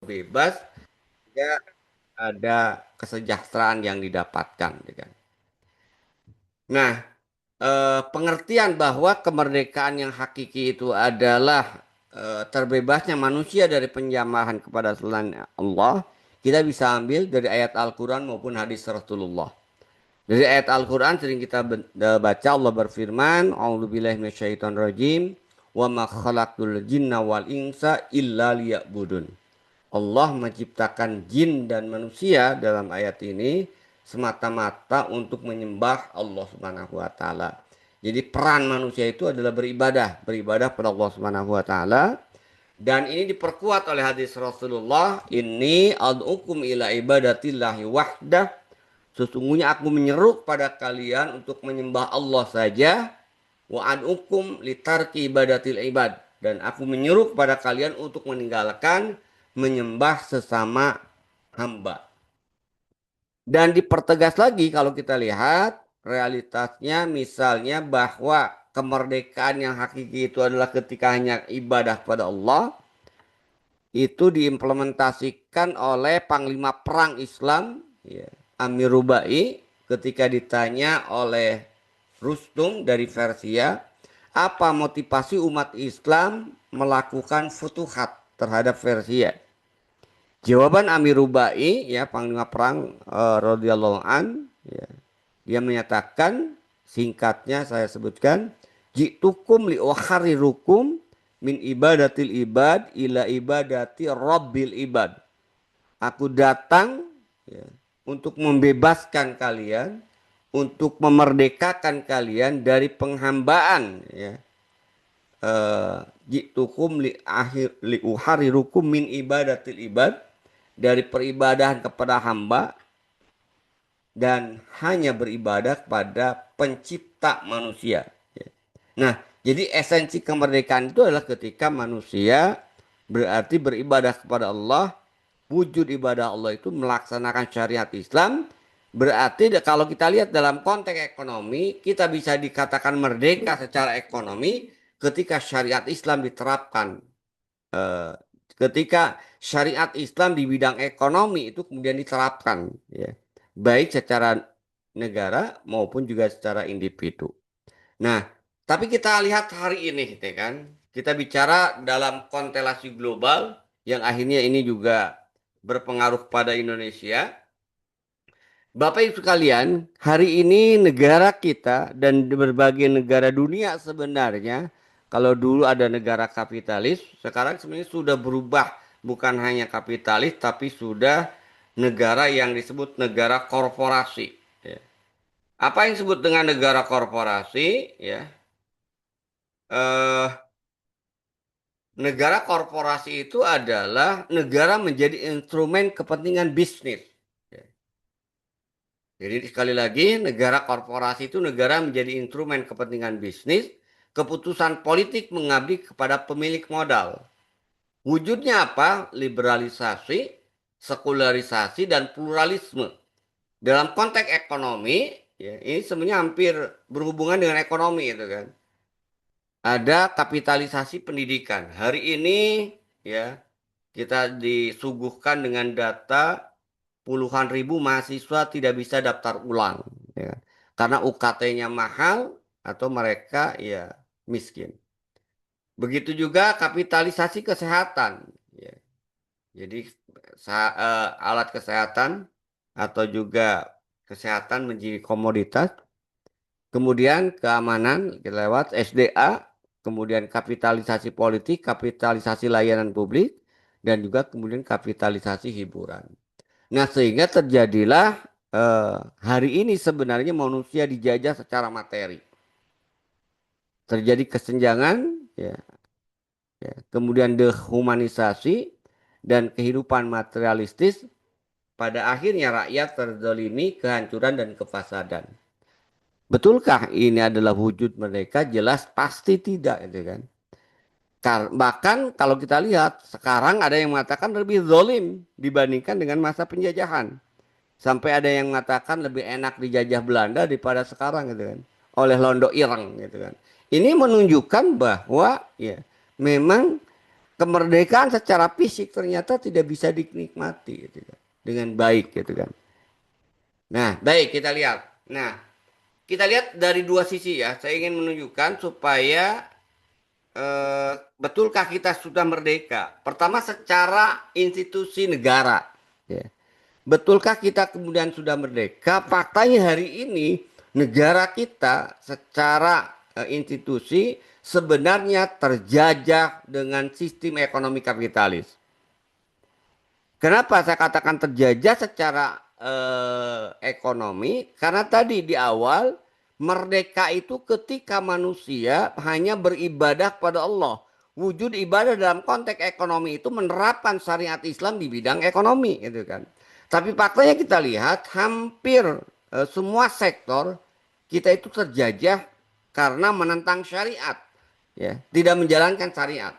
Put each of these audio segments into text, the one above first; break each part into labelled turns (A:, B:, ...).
A: bebas, ya ada kesejahteraan yang didapatkan, gitu kan. Nah, pengertian bahwa kemerdekaan yang hakiki itu adalah terbebasnya manusia dari penjamahan kepada selain Allah, kita bisa ambil dari ayat Al-Quran maupun hadis Rasulullah. Dari ayat Al-Quran sering kita baca Allah berfirman, A'udzubillahi minasyaitonirrajim, wa ma khalaqtul jinna wal insa illa liya'budun. Allah menciptakan jin dan manusia dalam ayat ini semata-mata untuk menyembah Allah Subhanahu wa taala. Jadi peran manusia itu adalah beribadah, beribadah pada Allah Subhanahu wa taala. Dan ini diperkuat oleh hadis Rasulullah, ini ad'ukum ila ibadatillahi wahdah. Sesungguhnya aku menyeru pada kalian untuk menyembah Allah saja. Wa ad'ukum litarki ibadatil ibad. Dan aku menyeru kepada kalian untuk meninggalkan menyembah sesama hamba. Dan dipertegas lagi kalau kita lihat realitasnya misalnya bahwa kemerdekaan yang hakiki itu adalah ketika hanya ibadah pada Allah, itu diimplementasikan oleh Panglima Perang Islam, ya, Amir Rubai, ketika ditanya oleh Rustum dari Persia, apa motivasi umat Islam melakukan futuhat terhadap Persia? Jawaban Amir Rubai, ya, Panglima Perang radhiyallahu an, ya, dia menyatakan, singkatnya saya sebutkan, jitukum li rukum min ibadatil ibad ila ibadati rabbil ibad. Aku datang, ya, untuk membebaskan kalian, untuk memerdekakan kalian dari penghambaan, ya. Jitukum li rukum min ibadatil ibad, dari peribadahan kepada hamba dan hanya beribadah kepada pencipta manusia. Nah, jadi esensi kemerdekaan itu adalah ketika manusia berarti beribadah kepada Allah, wujud ibadah Allah itu melaksanakan syariat Islam. Berarti kalau kita lihat dalam konteks ekonomi, kita bisa dikatakan merdeka secara ekonomi ketika syariat Islam diterapkan. Eh, Ketika syariat Islam di bidang ekonomi itu kemudian diterapkan, ya, baik secara negara maupun juga secara individu. Nah, tapi kita lihat hari ini, ya kan, kita bicara dalam konstelasi global yang akhirnya ini juga berpengaruh pada Indonesia. Bapak Ibu sekalian, hari ini negara kita dan di berbagai negara dunia sebenarnya, kalau dulu ada negara kapitalis, sekarang sebenarnya sudah berubah, bukan hanya kapitalis, tapi sudah negara yang disebut negara korporasi. Ya. Apa yang disebut dengan negara korporasi? Ya, eh, negara korporasi itu adalah negara menjadi instrumen kepentingan bisnis. Ya. Jadi sekali lagi, negara korporasi itu negara menjadi instrumen kepentingan bisnis, keputusan politik mengabdi kepada pemilik modal. Wujudnya apa? Liberalisasi, sekularisasi, dan pluralisme. Dalam konteks ekonomi, ya, ini sebenarnya hampir berhubungan dengan ekonomi itu kan. Ada kapitalisasi pendidikan. Hari ini, ya, kita disuguhkan dengan data puluhan ribu mahasiswa tidak bisa daftar ulang, ya, karena UKT-nya mahal atau mereka ya miskin. Begitu juga kapitalisasi kesehatan, ya. Jadi alat kesehatan atau juga kesehatan menjadi komoditas. Kemudian keamanan lewat SDA, kemudian kapitalisasi politik, kapitalisasi layanan publik, dan juga kemudian kapitalisasi hiburan. Nah, sehingga terjadilah hari ini sebenarnya manusia dijajah secara materi. Terjadi kesenjangan, ya, ya, kemudian dehumanisasi dan kehidupan materialistis. Pada akhirnya rakyat terzalimi, kehancuran dan kefasadan. Betulkah ini adalah wujud mereka? Jelas pasti tidak, gitu kan. Bahkan kalau kita lihat sekarang ada yang mengatakan lebih zolim dibandingkan dengan masa penjajahan. Sampai ada yang mengatakan lebih enak dijajah Belanda daripada sekarang, gitu kan. Oleh Londo Ireng, gitu kan. Ini menunjukkan bahwa ya memang kemerdekaan secara fisik ternyata tidak bisa dinikmati gitu kan, dengan baik gitu kan. Nah, baik kita lihat. Nah, kita lihat dari dua sisi ya. Saya ingin menunjukkan supaya betulkah kita sudah merdeka? Pertama secara institusi negara. Ya. Betulkah kita kemudian sudah merdeka? Faktanya hari ini negara kita secara institusi sebenarnya terjajah dengan sistem ekonomi kapitalis. Kenapa saya katakan terjajah secara ekonomi? Karena tadi di awal merdeka itu ketika manusia hanya beribadah pada Allah. Wujud ibadah dalam konteks ekonomi itu menerapkan syariat Islam di bidang ekonomi, gitu kan. Tapi faktanya kita lihat hampir semua sektor kita itu terjajah karena menentang syariat, ya, tidak menjalankan syariat.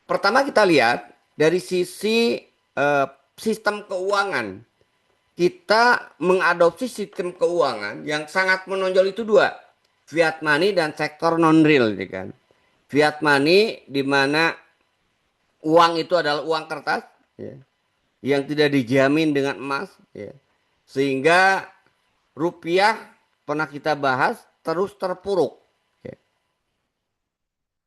A: Pertama kita lihat dari sisi eh, sistem keuangan. Kita mengadopsi sistem keuangan yang sangat menonjol itu dua. Fiat money dan sektor non-real. Ya kan? Fiat money di mana uang itu adalah uang kertas, ya, yang tidak dijamin dengan emas. Ya. Sehingga rupiah pernah kita bahas terus terpuruk. Ya.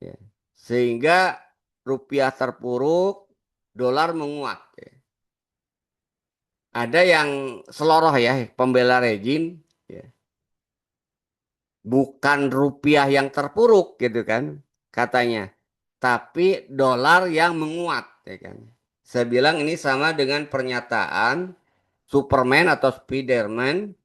A: Ya. Sehingga rupiah terpuruk, dolar menguat. Ya. Ada yang seloroh ya, pembela rejim, ya. Bukan rupiah yang terpuruk gitu kan, katanya. Tapi dolar yang menguat, ya kan. Saya bilang ini sama dengan pernyataan Superman atau Spiderman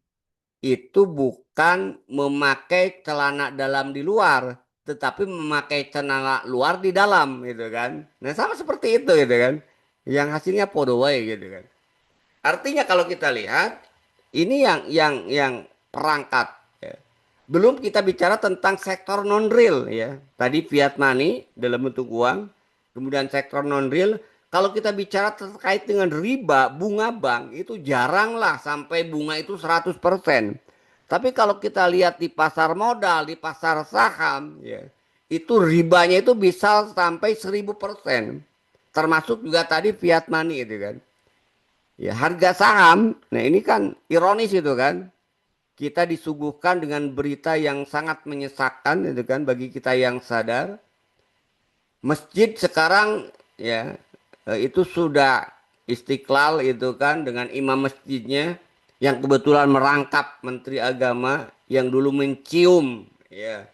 A: itu bukan memakai celana dalam di luar, tetapi memakai celana luar di dalam, gitu kan. Nah sama seperti itu gitu kan. Yang hasilnya podo wae gitu kan. Artinya kalau kita lihat ini yang perangkat, ya. Belum kita bicara tentang sektor non real ya. Tadi fiat money dalam bentuk uang, kemudian sektor non real. Kalau kita bicara terkait dengan riba, bunga bank itu jarang lah sampai bunga itu 100%. Tapi kalau kita lihat di pasar modal, di pasar saham, ya, itu ribanya itu bisa sampai 1000%. Termasuk juga tadi fiat money itu kan. Ya, harga saham, nah ini kan ironis itu kan. Kita disuguhkan dengan berita yang sangat menyesakkan itu kan bagi kita yang sadar. Masjid sekarang ya itu sudah Istiqlal itu kan dengan imam masjidnya yang kebetulan merangkap Menteri Agama yang dulu mencium ya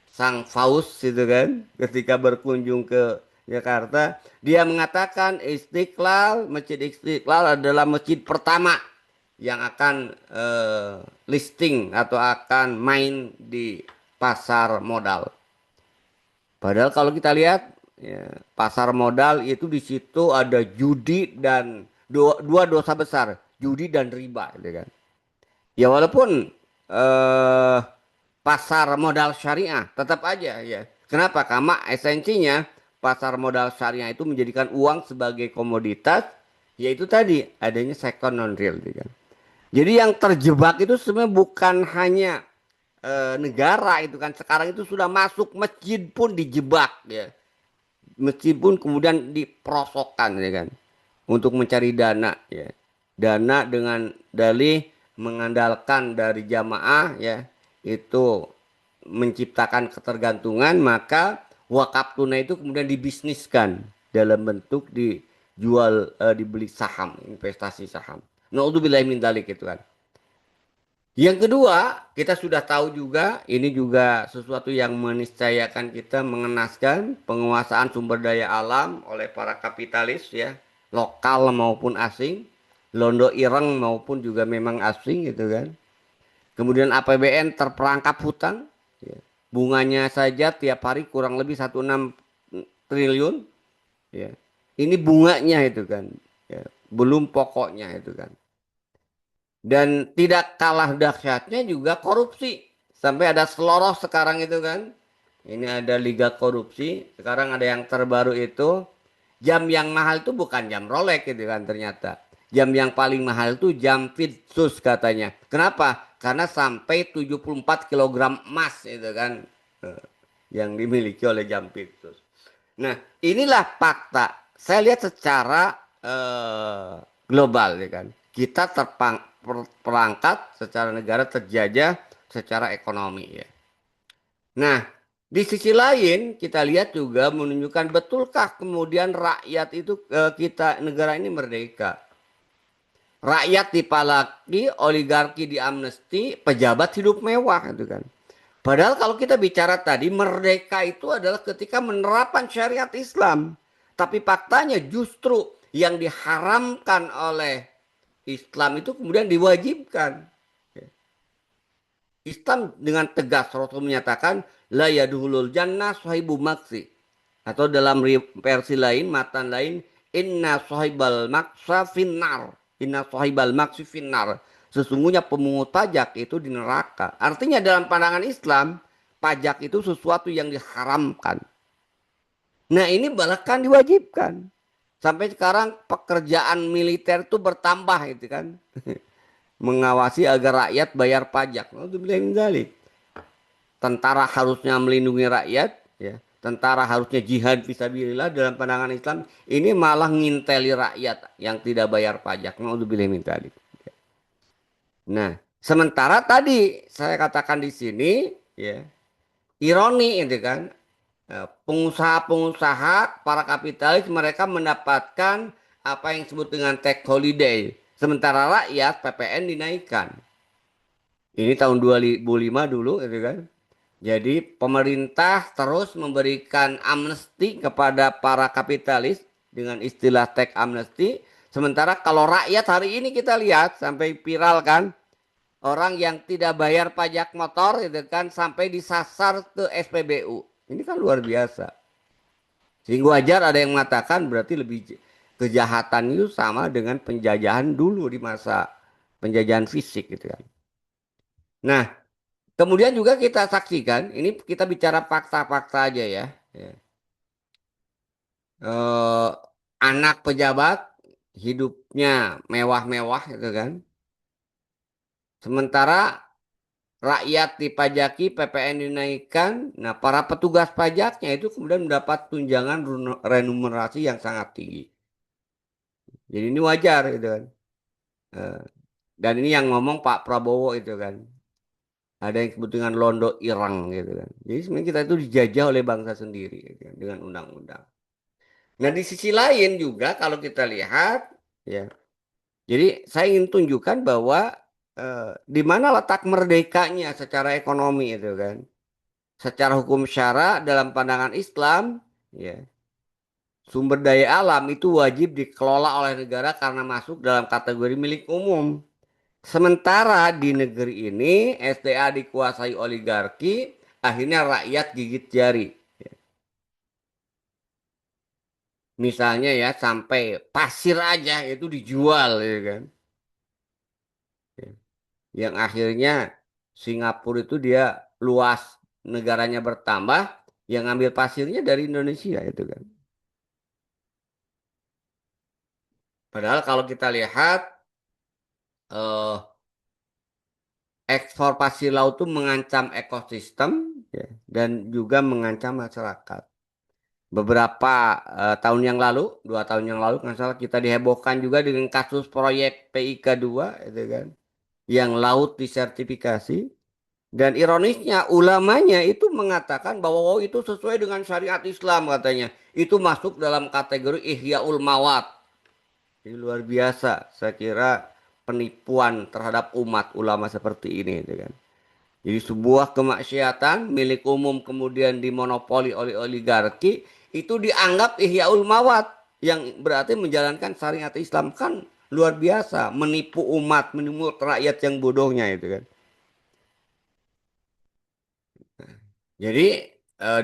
A: Sang Faus itu kan ketika berkunjung ke Jakarta, dia mengatakan Istiqlal, Masjid Istiqlal adalah masjid pertama yang akan listing atau akan main di pasar modal. Padahal kalau kita lihat ya, pasar modal itu di situ ada judi dan dua dosa besar, judi dan riba, gitu kan. Ya walaupun eh, pasar modal syariah tetap aja ya. Kenapa? Karena esensinya pasar modal syariah itu menjadikan uang sebagai komoditas, yaitu tadi adanya sektor non real, gitu kan. Jadi yang terjebak itu sebenarnya bukan hanya negara itu kan. Sekarang itu sudah masuk masjid pun dijebak ya. Masjid pun kemudian diperosokkan ya kan. Untuk mencari dana ya. Dana dengan dalih mengandalkan dari jamaah ya. Itu menciptakan ketergantungan, maka wakaf tunai itu kemudian dibisniskan dalam bentuk dijual dibeli saham, investasi saham. Naudzubillahi min dzalik itu kan. Yang kedua, kita sudah tahu juga, ini juga sesuatu yang meniscayakan kita mengenaskan penguasaan sumber daya alam oleh para kapitalis ya, lokal maupun asing, londo ireng maupun juga memang asing gitu kan. Kemudian APBN terperangkap hutang, ya. Bunganya saja tiap hari kurang lebih 16 triliun, ya. Ini bunganya itu kan, ya. Belum pokoknya itu kan. Dan tidak kalah dahsyatnya juga korupsi. Sampai ada seloroh sekarang itu kan. Ini ada liga korupsi. Sekarang ada yang terbaru itu. Jam yang mahal itu bukan jam Rolex gitu kan ternyata. Jam yang paling mahal itu jam Fitsus katanya. Kenapa? Karena sampai 74 kilogram emas itu kan. Yang dimiliki oleh jam Fitsus. Nah, inilah fakta. Saya lihat secara global ya kan. Kita terperangkap secara negara terjajah secara ekonomi ya. Nah, di sisi lain kita lihat juga menunjukkan betulkah kemudian rakyat itu kita negara ini merdeka. Rakyat dipalaki, oligarki diamnesti, pejabat hidup mewah itu kan. Padahal kalau kita bicara tadi merdeka itu adalah ketika menerapkan syariat Islam. Tapi faktanya justru yang diharamkan oleh Islam itu kemudian diwajibkan. Islam dengan tegas Rasul menyatakan la yadhulul jannah sahibu maksi. Atau dalam versi lain, matan lain, inna sahibal maksa finnar. Inna sahibal maksi finnar. Sesungguhnya pemungut pajak itu di neraka. Artinya dalam pandangan Islam, pajak itu sesuatu yang diharamkan. Nah ini bahkan diwajibkan. Sampai sekarang pekerjaan militer itu bertambah itu kan. Mengawasi agar rakyat bayar pajak. Tentara harusnya melindungi rakyat, ya. Tentara harusnya jihad fisabilillah dalam pandangan Islam. Ini malah nginteli rakyat yang tidak bayar pajak. Naudzubillah min dzalik. Nah, sementara tadi saya katakan di sini, ya, ironi itu kan, pengusaha-pengusaha, para kapitalis mereka mendapatkan apa yang disebut dengan tax holiday. Sementara rakyat PPN dinaikkan. Ini tahun 2005 dulu, itu kan. Jadi pemerintah terus memberikan amnesti kepada para kapitalis dengan istilah tax amnesty. Sementara kalau rakyat hari ini kita lihat sampai viral kan, orang yang tidak bayar pajak motor itu kan sampai disasar ke SPBU. Ini kan luar biasa. Sehingga wajar ada yang mengatakan berarti lebih kejahatan itu sama dengan penjajahan dulu di masa penjajahan fisik gitu kan. Nah, kemudian juga kita saksikan, ini kita bicara fakta-fakta aja ya. Ya. Eh, anak pejabat hidupnya mewah-mewah gitu kan. Sementara rakyat dipajaki, PPN dinaikkan. Nah, para petugas pajaknya itu kemudian mendapat tunjangan remunerasi yang sangat tinggi. Jadi ini wajar gitu kan. Eh, dan ini yang ngomong Pak Prabowo itu kan. Ada yang disebut dengan londo irang gitu kan. Jadi sebenarnya kita itu dijajah oleh bangsa sendiri gitu kan, dengan undang-undang. Nah, di sisi lain juga kalau kita lihat ya. Jadi saya ingin tunjukkan bahwa di mana letak merdekanya secara ekonomi itu kan. Secara hukum syara dalam pandangan Islam ya, sumber daya alam itu wajib dikelola oleh negara karena masuk dalam kategori milik umum. Sementara di negeri ini SDA dikuasai oligarki, akhirnya rakyat gigit jari. Misalnya ya sampai pasir aja itu dijual ya kan. Yang akhirnya Singapura itu dia luas negaranya bertambah, yang ngambil pasirnya dari Indonesia itu kan. Padahal kalau kita lihat eh, ekspor pasir laut itu mengancam ekosistem ya, dan juga mengancam masyarakat. Beberapa tahun yang lalu, 2 tahun yang lalu, nggak salah kita dihebohkan juga dengan kasus proyek PIK 2 itu kan, yang laut disertifikasi. Dan ironisnya ulamanya itu mengatakan bahwa oh, itu sesuai dengan syariat Islam katanya. Itu masuk dalam kategori Ihyaul Mawat. Ini luar biasa. Saya kira penipuan terhadap umat ulama seperti ini. Gitu kan. Jadi sebuah kemaksiatan milik umum kemudian dimonopoli oleh oligarki itu dianggap Ihyaul Mawat yang berarti menjalankan syariat Islam kan luar biasa menipu umat, menipu rakyat yang bodohnya itu kan. Jadi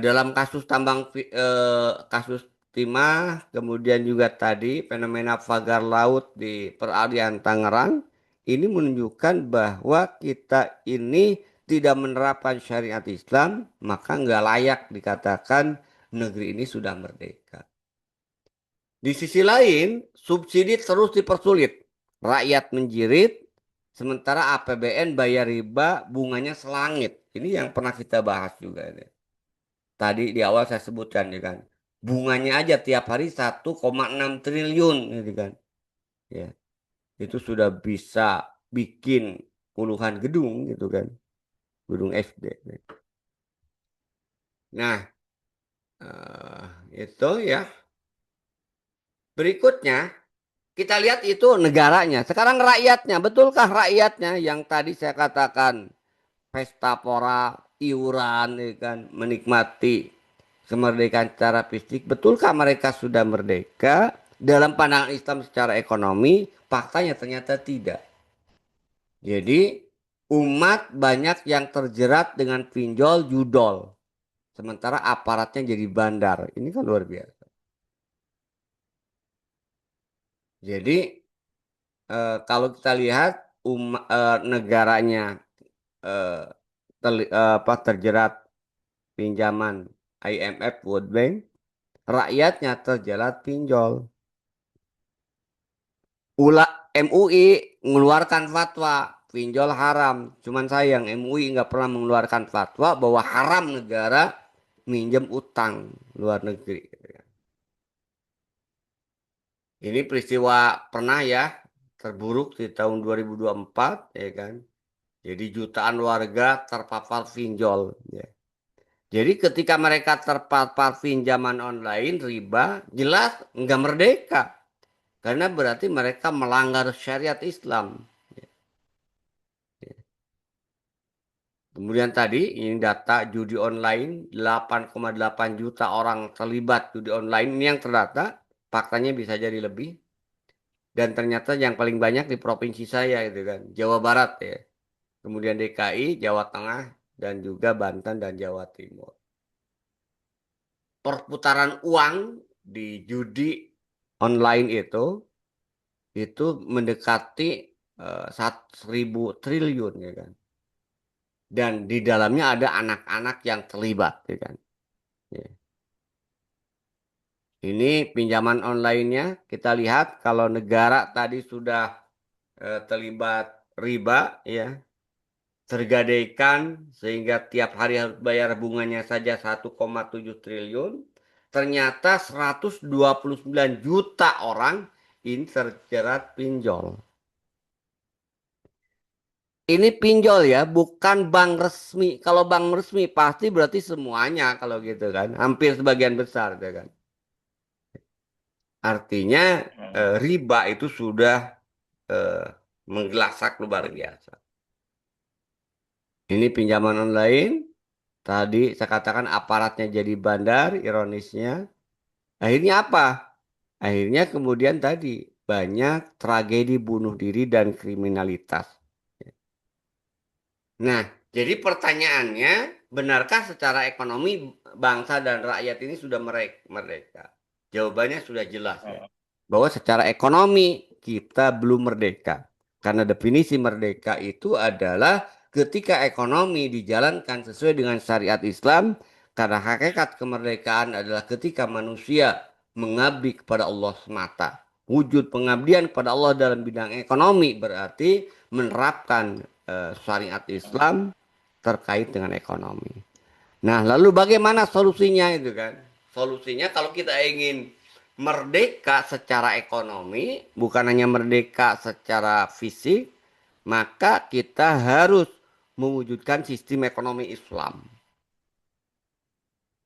A: dalam kasus kasus timah, kemudian juga tadi fenomena pagar laut di peralihan Tangerang, ini menunjukkan bahwa kita ini tidak menerapkan syariat Islam, maka nggak layak dikatakan negeri ini sudah merdeka. Di sisi lain, subsidi terus dipersulit. Rakyat menjerit, sementara APBN bayar riba, bunganya selangit. Ini yang pernah kita bahas juga. Tadi di awal saya sebutkan ya kan. Bunganya aja tiap hari 1,6 triliun gitu kan. Ya, itu sudah bisa bikin puluhan gedung gitu kan. Gedung SD. Nah, itu ya. Berikutnya kita lihat itu negaranya. Sekarang rakyatnya, betulkah rakyatnya yang tadi saya katakan pesta pora, iuran, ya kan, menikmati kemerdekaan secara fisik. Betulkah mereka sudah merdeka? Dalam pandangan Islam secara ekonomi, faktanya ternyata tidak. Jadi umat banyak yang terjerat dengan pinjol judol. Sementara aparatnya jadi bandar. Ini kan luar biasa. Jadi kalau kita lihat negaranya eh, terjerat pinjaman IMF, World Bank, rakyatnya terjerat pinjol. MUI mengeluarkan fatwa pinjol haram. Cuman sayang MUI nggak pernah mengeluarkan fatwa bahwa haram negara minjem utang luar negeri. Ini peristiwa pernah ya terburuk di tahun 2024 ya kan. Jadi jutaan warga terpapar pinjol ya. Jadi ketika mereka terpapar pinjaman online riba, jelas nggak merdeka. Karena berarti mereka melanggar syariat Islam. Kemudian tadi ini data judi online 8,8 juta orang terlibat judi online. Ini yang terdata, faktanya bisa jadi lebih. Dan ternyata yang paling banyak di provinsi saya gitu kan, Jawa Barat ya. Kemudian DKI, Jawa Tengah, dan juga Banten dan Jawa Timur. Perputaran uang di judi online itu mendekati 1.000 triliun ya kan. Dan di dalamnya ada anak-anak yang terlibat ya kan. Ya. Ini pinjaman online-nya kita lihat kalau negara tadi sudah terlibat riba ya, tergadaikan sehingga tiap hari harus bayar bunganya saja 1,7 triliun. Ternyata 129 juta orang ini terjerat pinjol. Ini pinjol ya, bukan bank resmi. Kalau bank resmi pasti berarti semuanya kalau gitu kan. Hampir sebagian besar gitu kan. Artinya riba itu sudah eh, menggelasak luar biasa. Ini pinjaman online. Tadi saya katakan aparatnya jadi bandar, ironisnya. Akhirnya apa? Akhirnya kemudian tadi banyak tragedi bunuh diri dan kriminalitas. Nah, jadi pertanyaannya, benarkah secara ekonomi bangsa dan rakyat ini sudah merdeka? Jawabannya sudah jelas ya. Bahwa secara ekonomi kita belum merdeka. Karena definisi merdeka itu adalah ketika ekonomi dijalankan sesuai dengan syariat Islam, karena hakikat kemerdekaan adalah ketika manusia mengabdi kepada Allah semata. Wujud pengabdian kepada Allah dalam bidang ekonomi berarti menerapkan syariat Islam terkait dengan ekonomi. Nah, lalu bagaimana solusinya itu kan? Solusinya kalau kita ingin merdeka secara ekonomi, bukan hanya merdeka secara fisik, maka kita harus mewujudkan sistem ekonomi Islam.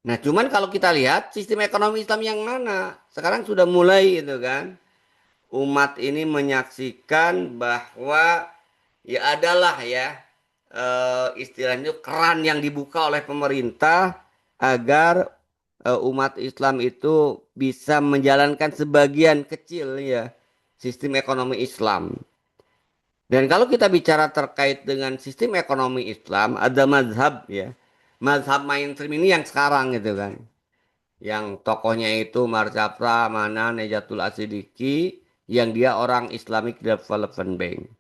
A: Nah, cuman kalau kita lihat sistem ekonomi Islam yang mana? Sekarang sudah mulai itu kan. Umat ini menyaksikan bahwa ya adalah ya istilahnya keran yang dibuka oleh pemerintah agar umat Islam itu bisa menjalankan sebagian kecil ya sistem ekonomi Islam. Dan kalau kita bicara terkait dengan sistem ekonomi Islam, ada mazhab ya. Mazhab mainstream ini yang sekarang gitu kan. Yang tokohnya itu Marjafra, Mana, Nejatul Asidiki, yang dia orang Islamic Development Bank.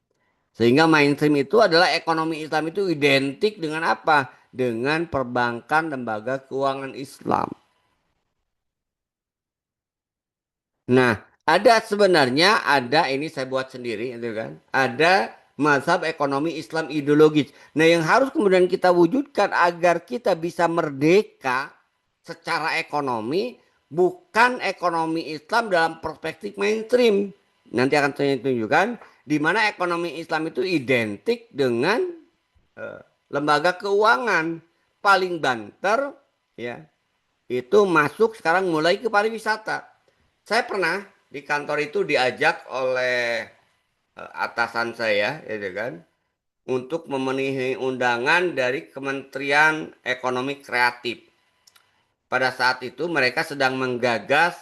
A: Sehingga mainstream itu adalah ekonomi Islam itu identik dengan apa? Dengan perbankan lembaga keuangan Islam. Nah, ada sebenarnya ada ini saya buat sendiri itu kan. Ada mazhab ekonomi Islam ideologis. Nah, yang harus kemudian kita wujudkan agar kita bisa merdeka secara ekonomi bukan ekonomi Islam dalam perspektif mainstream. Nanti akan saya tunjukkan di mana ekonomi Islam itu identik dengan eh, lembaga keuangan paling banter, ya, itu masuk sekarang mulai ke pariwisata. Saya pernah di kantor itu diajak oleh atasan saya, gitu kan, untuk memenuhi undangan dari Kementerian Ekonomi Kreatif. Pada saat itu mereka sedang menggagas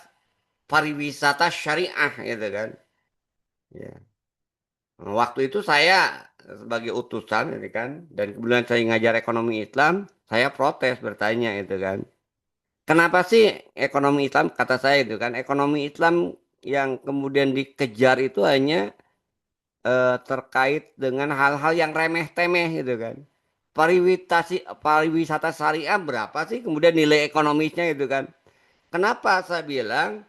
A: pariwisata syariah, gitu kan. Ya. Waktu itu saya sebagai utusan, gitu kan, dan kemudian saya ngajar ekonomi Islam, saya protes bertanya, itu kan. Kenapa sih ekonomi Islam, kata saya itu kan, ekonomi Islam yang kemudian dikejar itu hanya terkait dengan hal-hal yang remeh-temeh gitu kan. Pariwisata syariah berapa sih kemudian nilai ekonomisnya itu kan. Kenapa saya bilang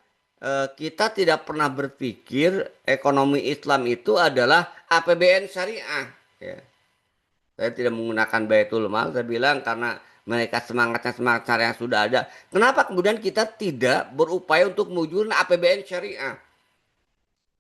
A: kita tidak pernah berpikir ekonomi Islam itu adalah APBN syariah. Ya. Saya tidak menggunakan Baitul Mal, saya bilang karena mereka semangatnya semangat syariah sudah ada. Kenapa kemudian kita tidak berupaya untuk mewujudkan APBN syariah?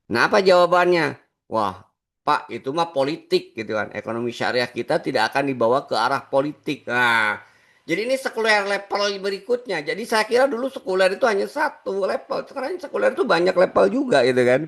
A: Nah, apa jawabannya? Wah, Pak, itu mah politik gitu kan. Ekonomi syariah kita tidak akan dibawa ke arah politik. Nah, jadi ini sekuler level berikutnya. Jadi saya kira dulu sekuler itu hanya satu level. Sekarang sekuler itu banyak level juga gitu kan.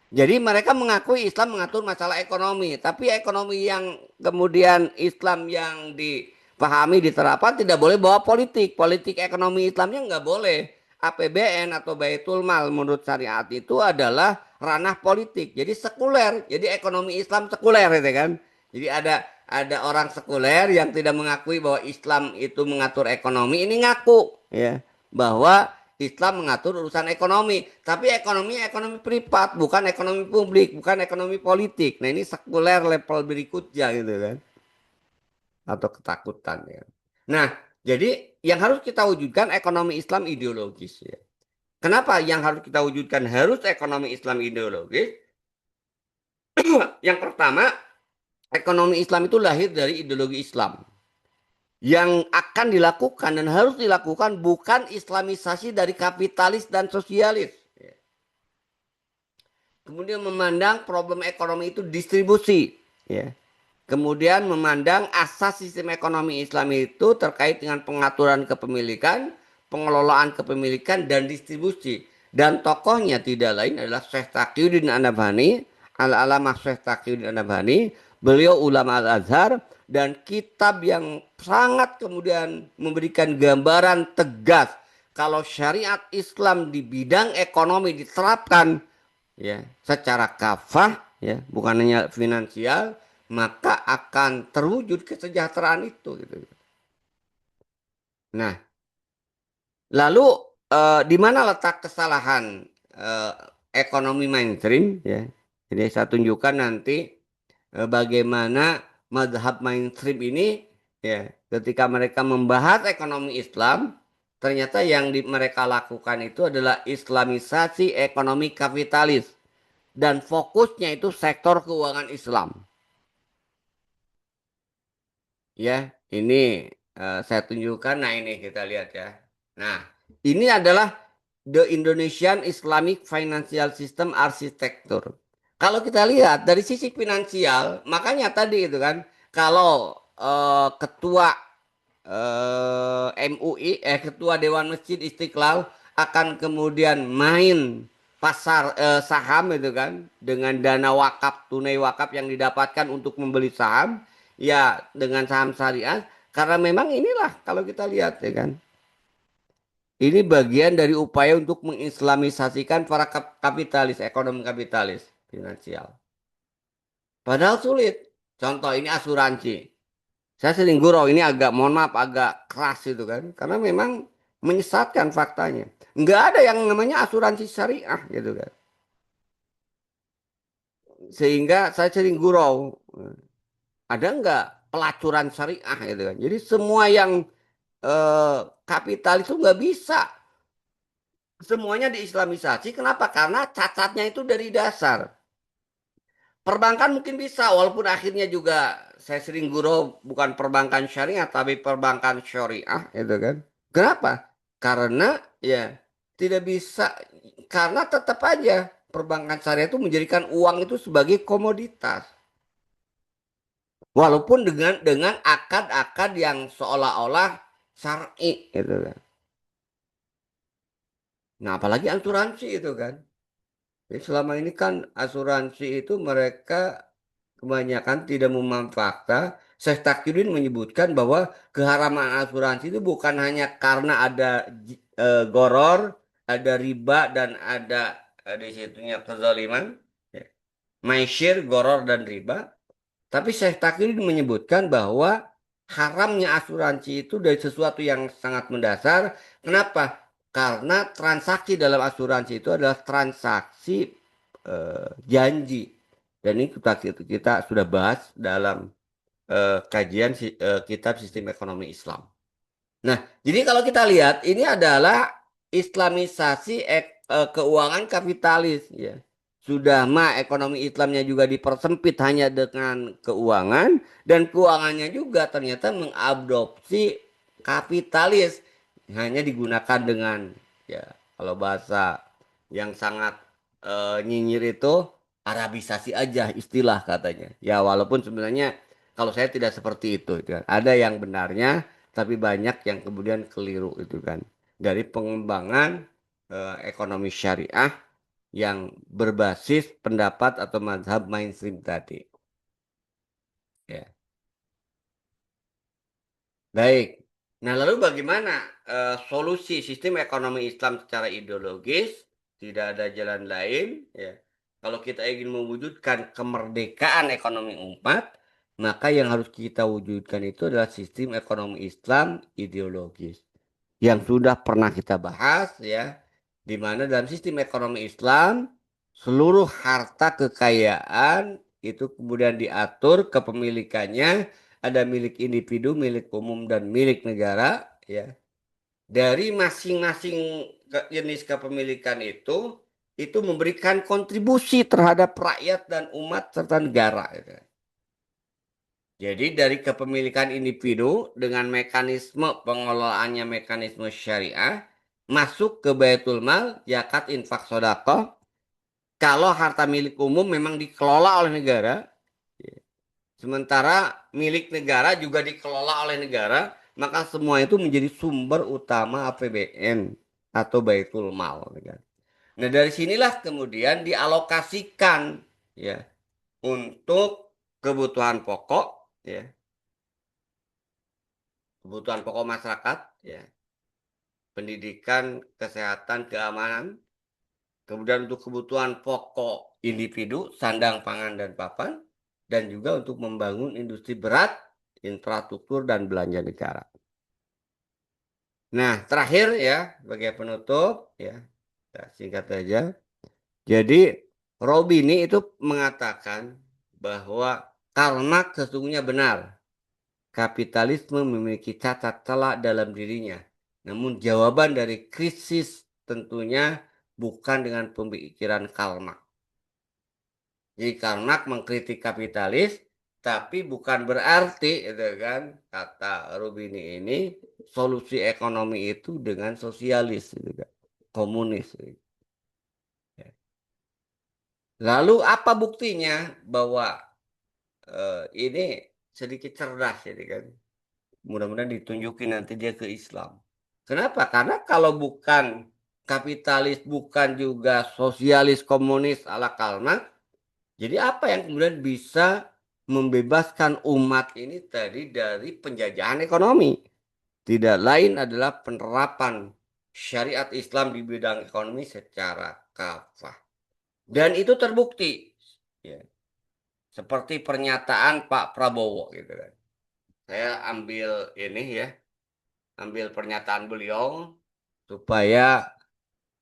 A: Jadi mereka mengakui Islam mengatur masalah ekonomi. Tapi ekonomi yang kemudian Islam yang dipahami diterapkan tidak boleh bawa politik. Politik ekonomi Islamnya nggak boleh. APBN atau Baitul Mal menurut syariat itu adalah ranah politik. Jadi sekuler. Jadi ekonomi Islam sekuler gitu kan. Jadi ada orang sekuler yang tidak mengakui bahwa Islam itu mengatur ekonomi. Ini ngaku ya bahwa Islam mengatur urusan ekonomi, tapi ekonomi privat, bukan ekonomi publik, bukan ekonomi politik. Nah, ini sekuler level berikutnya gitu kan, atau ketakutan ya. Nah, jadi yang harus kita wujudkan ekonomi Islam ideologis ya. Kenapa yang harus kita wujudkan harus ekonomi Islam ideologis? Yang pertama, ekonomi Islam itu lahir dari ideologi Islam. Yang akan dilakukan dan harus dilakukan bukan islamisasi dari kapitalis dan sosialis. Kemudian memandang problem ekonomi itu distribusi, ya. Kemudian memandang asas sistem ekonomi Islam itu terkait dengan pengaturan kepemilikan, pengelolaan kepemilikan dan distribusi. Dan tokohnya tidak lain adalah Syekh Taqiyuddin An-Nabhani, Al-Alamah Syekh Taqiyuddin An-Nabhani. Beliau ulama Al-Azhar dan kitab yang sangat kemudian memberikan gambaran tegas kalau syariat Islam di bidang ekonomi diterapkan ya secara kafah ya bukan hanya finansial maka akan terwujud kesejahteraan itu gitu. Nah, lalu di mana letak kesalahan eh, ekonomi mainstream ya. Jadi saya tunjukkan nanti bagaimana mazhab mainstream ini ya ketika mereka membahas ekonomi Islam ternyata yang mereka lakukan itu adalah islamisasi ekonomi kapitalis dan fokusnya itu sektor keuangan Islam. Ya, ini saya tunjukkan. Nah, ini kita lihat ya. Nah, ini adalah The Indonesian Islamic Financial System Architecture. Kalau kita lihat dari sisi finansial, makanya tadi itu kan, kalau ketua MUI, ketua Dewan Masjid Istiqlal akan kemudian main pasar saham itu kan dengan dana wakaf tunai wakaf yang didapatkan untuk membeli saham ya dengan saham syariah karena memang inilah kalau kita lihat ya kan ini bagian dari upaya untuk mengislamisasikan para kapitalis ekonomi kapitalis finansial padahal sulit contoh ini asuransi saya sering gurau ini agak mohon maaf agak keras itu kan karena memang menyesatkan faktanya nggak ada yang namanya asuransi syariah gitu kan sehingga saya sering gurau ada nggak pelacuran syariah gitu kan. Jadi semua yang eh, kapital itu nggak bisa semuanya diislamisasi. Kenapa? Karena cacatnya itu dari dasar. Perbankan mungkin bisa, walaupun akhirnya juga saya sering gurau bukan perbankan syariah tapi perbankan syariah, gitu kan. Kenapa? Karena ya. tidak bisa, karena tetap aja perbankan syariah itu menjadikan uang itu sebagai komoditas. Walaupun dengan akad-akad yang seolah-olah syar'i gitu kan. Nah, apalagi asuransi itu kan. Jadi selama ini kan asuransi itu mereka kebanyakan tidak memanfaatkan. Syekh Taqiyuddin menyebutkan bahwa keharaman asuransi itu bukan hanya karena ada goror, ada riba dan ada di situnya kezaliman, ya. Maisir, goror dan riba. Tapi Syekh Taqiyuddin menyebutkan bahwa haramnya asuransi itu dari sesuatu yang sangat mendasar. Kenapa? Karena transaksi dalam asuransi itu adalah transaksi janji. Dan ini kita sudah bahas dalam kajian kitab Sistem Ekonomi Islam. Nah, jadi kalau kita lihat ini adalah Islamisasi keuangan kapitalis, ya. Sudah mah ekonomi Islamnya juga dipersempit hanya dengan keuangan, dan keuangannya juga ternyata mengadopsi kapitalis, hanya digunakan dengan, ya, kalau bahasa yang sangat nyinyir itu Arabisasi aja istilah katanya. Ya walaupun sebenarnya kalau saya tidak seperti itu, gitu kan. Ada yang benarnya tapi banyak yang kemudian keliru itu kan dari pengembangan ekonomi syariah yang berbasis pendapat atau mazhab mainstream tadi, ya. Baik. Nah, lalu bagaimana solusi sistem ekonomi Islam secara ideologis? Tidak ada jalan lain, ya. Kalau kita ingin mewujudkan kemerdekaan ekonomi umat, maka yang harus kita wujudkan itu adalah sistem ekonomi Islam ideologis yang sudah pernah kita bahas, ya, di mana dalam sistem ekonomi Islam seluruh harta kekayaan itu kemudian diatur kepemilikannya, ada milik individu, milik umum dan milik negara, ya. Dari masing-masing jenis kepemilikan itu memberikan kontribusi terhadap rakyat dan umat serta negara, gitu. Jadi dari kepemilikan individu dengan mekanisme pengelolaannya mekanisme syariah masuk ke Baitul Mal, zakat, infak, sedekah. Kalau harta milik umum memang dikelola oleh negara, sementara milik negara juga dikelola oleh negara, maka semua itu menjadi sumber utama APBN atau Baitul Mal, kan. Nah, dari sinilah kemudian dialokasikan, ya, untuk kebutuhan pokok, ya, kebutuhan pokok masyarakat, ya, pendidikan, kesehatan, keamanan, kemudian untuk kebutuhan pokok individu, sandang, pangan, dan papan, dan juga untuk membangun industri berat, infrastruktur, dan belanja negara. Nah, terakhir, ya, sebagai penutup, ya, singkat saja. Jadi, Robini itu mengatakan bahwa karena sesungguhnya benar, kapitalisme memiliki cacat celah dalam dirinya. Namun jawaban dari krisis tentunya bukan dengan pemikiran Karl Marx. Jadi Karl Marx mengkritik kapitalis, tapi bukan berarti itu kan kata Rubini ini solusi ekonomi itu dengan sosialis, gitu kan, komunis, gitu. Lalu apa buktinya bahwa ini sedikit cerdas, ini kan? Mudah-mudahan ditunjukin nanti dia ke Islam. Kenapa? Karena kalau bukan kapitalis, bukan juga sosialis komunis ala Karl Marx, jadi apa yang kemudian bisa membebaskan umat ini tadi dari penjajahan ekonomi? Tidak lain adalah penerapan syariat Islam di bidang ekonomi secara kafah. Dan itu terbukti, ya, seperti pernyataan Pak Prabowo, gitu kan. Saya ambil ini, ya, ambil pernyataan beliau supaya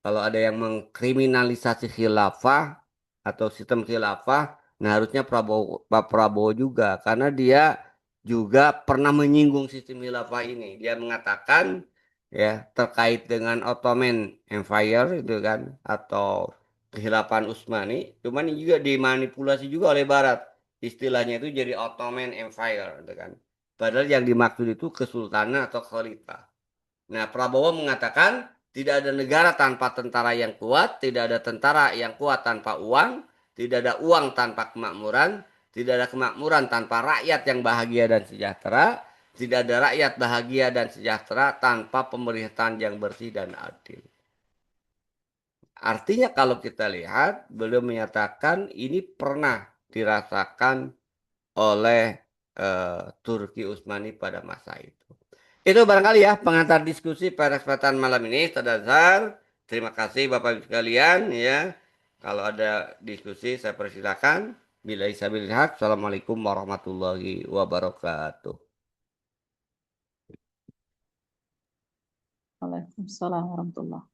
A: kalau ada yang mengkriminalisasi khilafah atau sistem khilafah, nah harusnya Pak Prabowo juga, karena dia juga pernah menyinggung sistem khilafah ini. Dia mengatakan, ya, terkait dengan Ottoman Empire itu kan, atau kehilafahan Utsmani, cuman ini juga dimanipulasi juga oleh Barat. Istilahnya itu jadi Ottoman Empire, gitu kan. Padahal yang dimaksud itu kesultanan atau khalifah. Nah, Prabowo mengatakan Tidak ada negara tanpa tentara yang kuat, tidak ada tentara yang kuat tanpa uang, tidak ada uang tanpa kemakmuran, tidak ada kemakmuran tanpa rakyat yang bahagia dan sejahtera, tidak ada rakyat bahagia dan sejahtera tanpa pemerintahan yang bersih dan adil. Artinya kalau kita lihat, beliau menyatakan ini pernah dirasakan oleh Turki Utsmani pada masa itu. Itu barangkali ya pengantar diskusi pada kesempatan malam ini, Tadazar. Terima kasih Bapak Ibu sekalian ya. Kalau ada diskusi saya persilakan. Bila isabil haq. Assalamualaikum warahmatullahi wabarakatuh.
B: Waalaikumsalam warahmatullahi.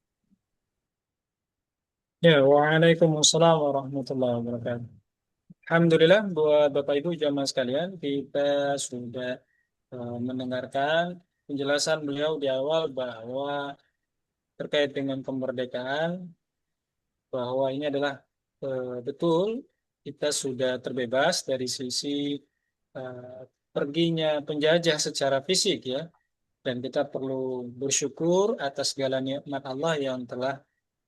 C: Ya, waalaikumsalam warahmatullahi wabarakatuh. Alhamdulillah buat Bapak Ibu jamaah sekalian, kita sudah mendengarkan penjelasan beliau di awal bahwa terkait dengan kemerdekaan, bahwa ini adalah betul kita sudah terbebas dari sisi eh, perginya penjajah secara fisik ya, dan kita perlu bersyukur atas segala nikmat Allah yang telah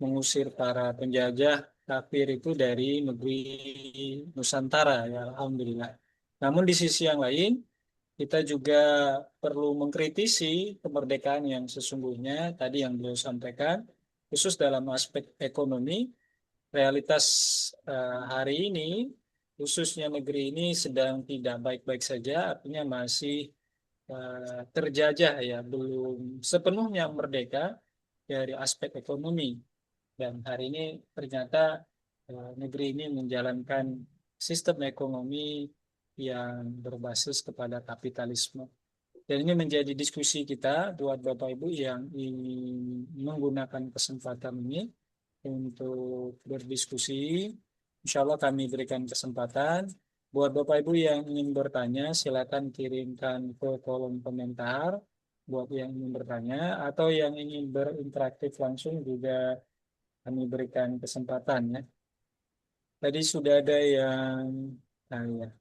C: mengusir para penjajah kafir itu dari negeri Nusantara ya Alhamdulillah. Namun di sisi yang lain kita juga perlu mengkritisi kemerdekaan yang sesungguhnya tadi yang beliau sampaikan khusus dalam aspek ekonomi. Realitas hari ini khususnya negeri ini sedang tidak baik-baik saja, artinya masih terjajah ya, belum sepenuhnya merdeka dari aspek ekonomi. Dan hari ini ternyata negeri ini menjalankan sistem ekonomi yang berbasis kepada kapitalisme. Dan ini menjadi diskusi kita buat Bapak Ibu yang ingin menggunakan kesempatan ini untuk berdiskusi. Insya Allah kami berikan kesempatan. Buat Bapak Ibu yang ingin bertanya, silakan kirimkan ke kolom komentar. Buat yang ingin bertanya atau yang ingin berinteraktif langsung juga kami berikan kesempatan ya. Tadi sudah ada yang tanya.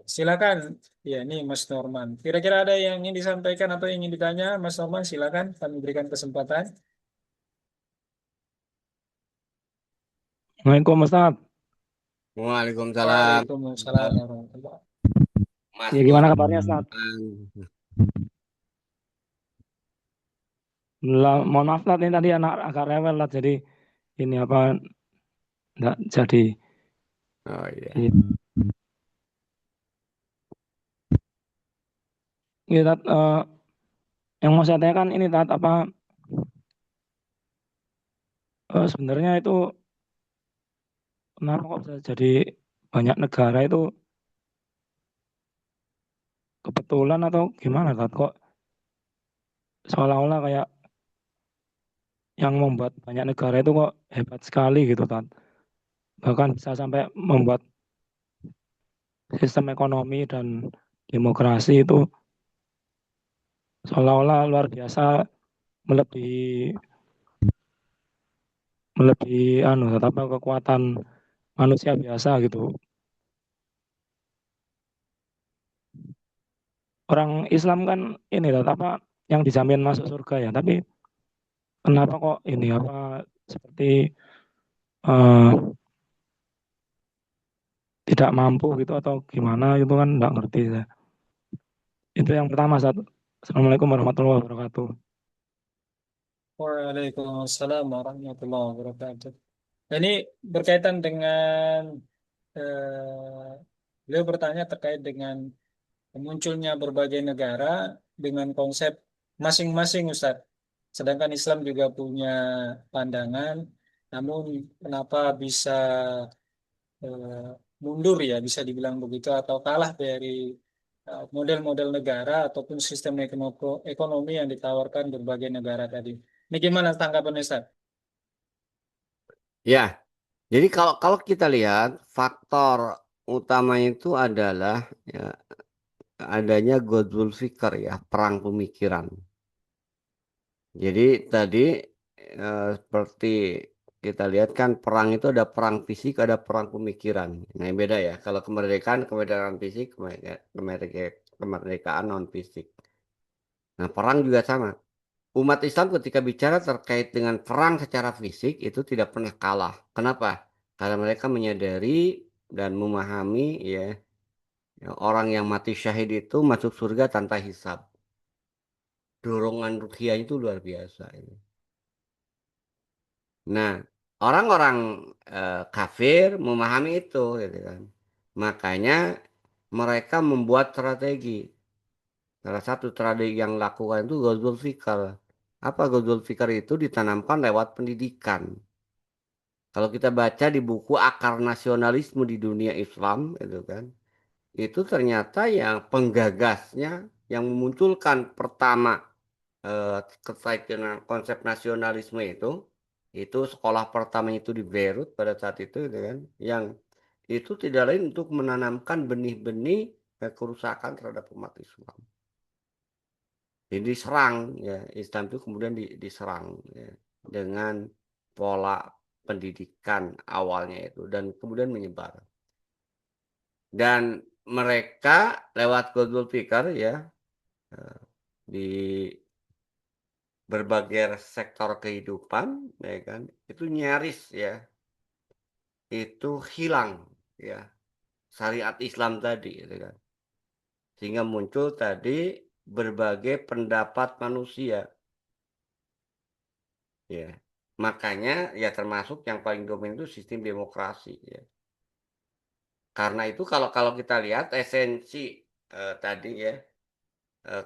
C: Silakan, ya ini Mas Norman. Kira-kira ada yang ingin disampaikan atau ingin ditanya, Mas Norman? Silakan, kami berikan kesempatan.
D: Assalamualaikum Ustaz.
A: Waalaikumsalam.
C: Waalaikumsalam warahmatullahi.
A: Mas
D: Ya gimana kabarnya Ustaz?
A: Norman.
D: Mohon maaf Ustaz, ini tadi anak agak rewel lah, jadi ini apa enggak jadi.
A: Oh iya.
D: Ini Tat, yang mau saya tanyakan ini Tat, apa sebenarnya itu kenapa kok bisa jadi banyak negara itu kebetulan atau gimana Tat? Kok seolah-olah kayak yang membuat banyak negara itu kok hebat sekali gitu Tat. Bahkan bisa sampai membuat sistem ekonomi dan demokrasi itu seolah-olah luar biasa, melebihi melebihi apa kekuatan manusia biasa gitu. Orang Islam kan ini apa yang dijamin masuk surga ya, tapi kenapa kok ini apa seperti eh, tidak mampu gitu atau gimana itu kan nggak ngerti saya. Itu yang pertama. Assalamualaikum warahmatullahi wabarakatuh.
C: Waalaikumsalam warahmatullahi wabarakatuh. Ini berkaitan dengan beliau bertanya terkait dengan munculnya berbagai negara dengan konsep masing-masing Ustadz. Sedangkan Islam juga punya pandangan, namun kenapa bisa eh, mundur ya, bisa dibilang begitu, atau kalah dari model-model negara ataupun sistem ekonomi yang ditawarkan berbagai negara tadi. Ini gimana tanggapan Ustadz?
A: Ya, jadi kalau kita lihat faktor utamanya itu adalah ya, adanya Ghazwul Fikr ya, perang pemikiran. Jadi tadi seperti kita lihat kan perang itu ada perang fisik, ada perang pemikiran. Nah, yang beda ya. Kalau kemerdekaan fisik, kemerdekaan non fisik. Nah, perang juga sama. umat Islam ketika bicara terkait dengan perang secara fisik itu tidak pernah kalah. Kenapa? Karena mereka menyadari dan memahami ya, orang yang mati syahid itu masuk surga tanpa hisab. Dorongan ruhiyah itu luar biasa ini. Nah, orang-orang kafir memahami itu, gitu kan. Makanya mereka membuat strategi. Salah satu strategi yang lakukan itu Ghazul Fikr. Apa Ghazul Fikr itu ditanamkan lewat pendidikan. Kalau kita baca di buku Akar Nasionalisme di Dunia Islam, itu kan, itu ternyata yang penggagasnya, yang memunculkan pertama terkait dengan konsep nasionalisme itu sekolah pertama itu di Beirut pada saat itu, gitu kan, yang itu tidak lain untuk menanamkan benih-benih kerusakan terhadap umat Islam. Jadi diserang ya, Islam itu kemudian diserang ya, dengan pola pendidikan awalnya itu dan kemudian menyebar. Dan mereka lewat Ghazul Fikr ya, di berbagai sektor kehidupan ya kan, itu nyaris ya itu hilang ya syariat Islam tadi, gitu kan. Sehingga muncul tadi berbagai pendapat manusia ya. Makanya ya termasuk yang paling dominan itu sistem demokrasi ya. Karena itu kalau kalau kita lihat esensi tadi ya,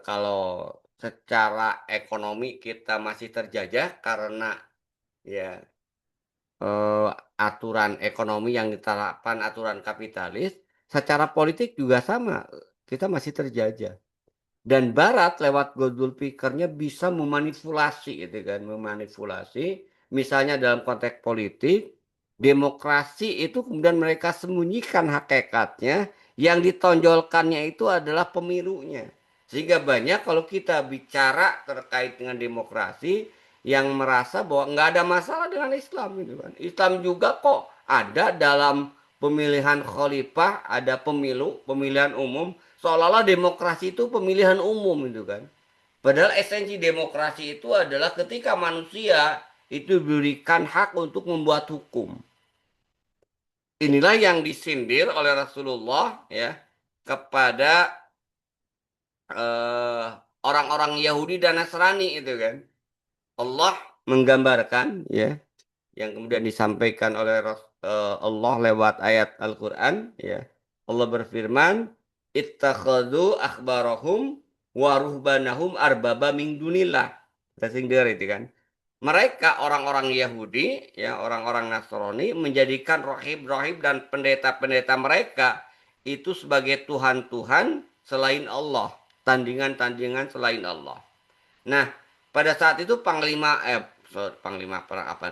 A: kalau secara ekonomi kita masih terjajah karena ya aturan ekonomi yang diterapkan aturan kapitalis, secara politik juga sama, kita masih terjajah. Dan Barat lewat Ghazul Fikrnya bisa memanipulasi, gitu kan, memanipulasi. Misalnya dalam konteks politik, demokrasi itu kemudian mereka sembunyikan hakikatnya, yang ditonjolkannya itu adalah pemilunya. Sehingga banyak kalau kita bicara terkait dengan demokrasi, yang merasa bahwa nggak ada masalah dengan Islam, gitu kan. Islam juga kok ada dalam pemilihan khalifah, ada pemilu, pemilihan umum, seolah-olah demokrasi itu pemilihan umum itu kan. Padahal esensi demokrasi itu adalah ketika manusia itu diberikan hak untuk membuat hukum. Inilah yang disindir oleh Rasulullah ya kepada orang-orang Yahudi dan Nasrani itu kan. Allah menggambarkan ya yang kemudian disampaikan oleh Allah lewat ayat Al-Qur'an ya. Allah berfirman, "Ittakhadhu akhbarahum wa ruhbanahum arbaba min dunillah." Kita singgah itu kan. Mereka orang-orang Yahudi ya, orang-orang Nasrani menjadikan rohib-rohib dan pendeta-pendeta mereka itu sebagai Tuhan-Tuhan selain Allah, tandingan-tandingan selain Allah. Nah, pada saat itu panglima perang apa?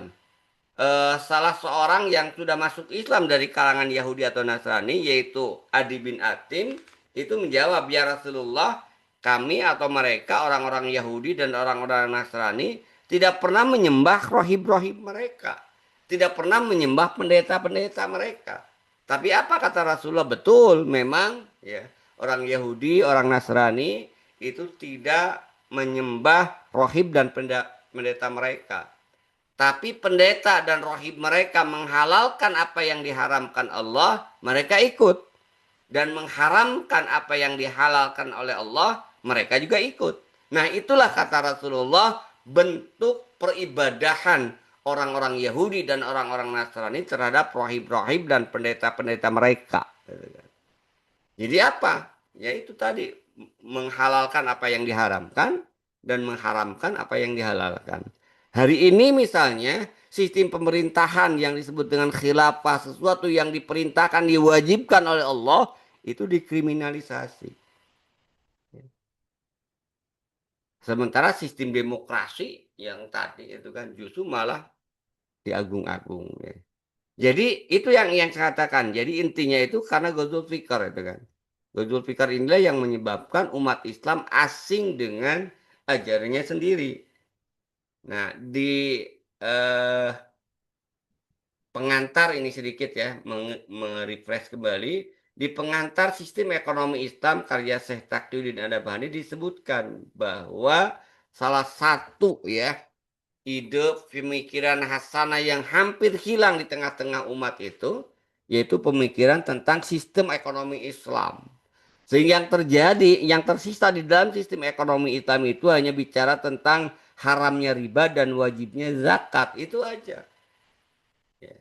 A: Salah seorang yang sudah masuk Islam dari kalangan Yahudi atau Nasrani, yaitu Adi bin Atim, itu menjawab, "Ya Rasulullah, kami atau mereka orang-orang Yahudi dan orang-orang Nasrani tidak pernah menyembah rohib-rohib mereka, tidak pernah menyembah pendeta-pendeta mereka." Tapi apa kata Rasulullah? Betul, memang ya orang Yahudi, orang Nasrani itu tidak menyembah rohib dan pendeta mereka. Tapi pendeta dan rohib mereka menghalalkan apa yang diharamkan Allah, mereka ikut. Dan mengharamkan apa yang dihalalkan oleh Allah, mereka juga ikut. Nah, itulah kata Rasulullah bentuk peribadahan orang-orang Yahudi dan orang-orang Nasrani terhadap rohib-rohib dan pendeta-pendeta mereka. Jadi apa? Ya itu tadi, menghalalkan apa yang diharamkan dan mengharamkan apa yang dihalalkan. Hari ini misalnya sistem pemerintahan yang disebut dengan khilafah, sesuatu yang diperintahkan, diwajibkan oleh Allah, itu dikriminalisasi. Sementara sistem demokrasi yang tadi itu kan justru malah diagung-agung. Ya. Jadi itu yang saya katakan. Jadi intinya itu karena Ghazul Fikr itu kan. Ghazul Fikr inilah yang menyebabkan umat Islam asing dengan ajarannya sendiri. Nah, di eh, pengantar ini sedikit ya, merefresh kembali. Di pengantar sistem ekonomi Islam karya Syekh Taqiyuddin An-Nabhani disebutkan bahwa salah satu ya ide pemikiran hasanah yang hampir hilang di tengah-tengah umat itu, yaitu pemikiran tentang sistem ekonomi Islam. Sehingga yang terjadi, yang tersisa di dalam sistem ekonomi Islam itu hanya bicara tentang haramnya riba dan wajibnya zakat. Itu aja. Ya.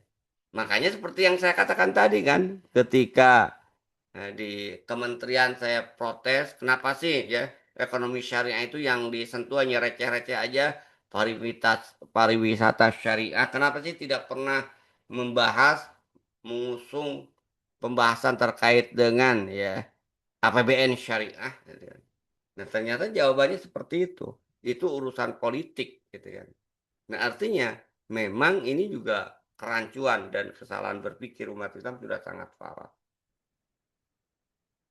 A: Makanya seperti yang saya katakan tadi kan, ketika di kementerian saya protes, kenapa sih ya ekonomi syariah itu yang disentuh hanya receh-receh aja, pariwisata syariah, kenapa sih tidak pernah membahas, mengusung pembahasan terkait dengan ya APBN syariah gitu kan. Nah, ternyata jawabannya seperti itu. Itu urusan politik gitu kan. Nah, artinya memang ini juga kerancuan dan kesalahan berpikir umat Islam sudah sangat parah.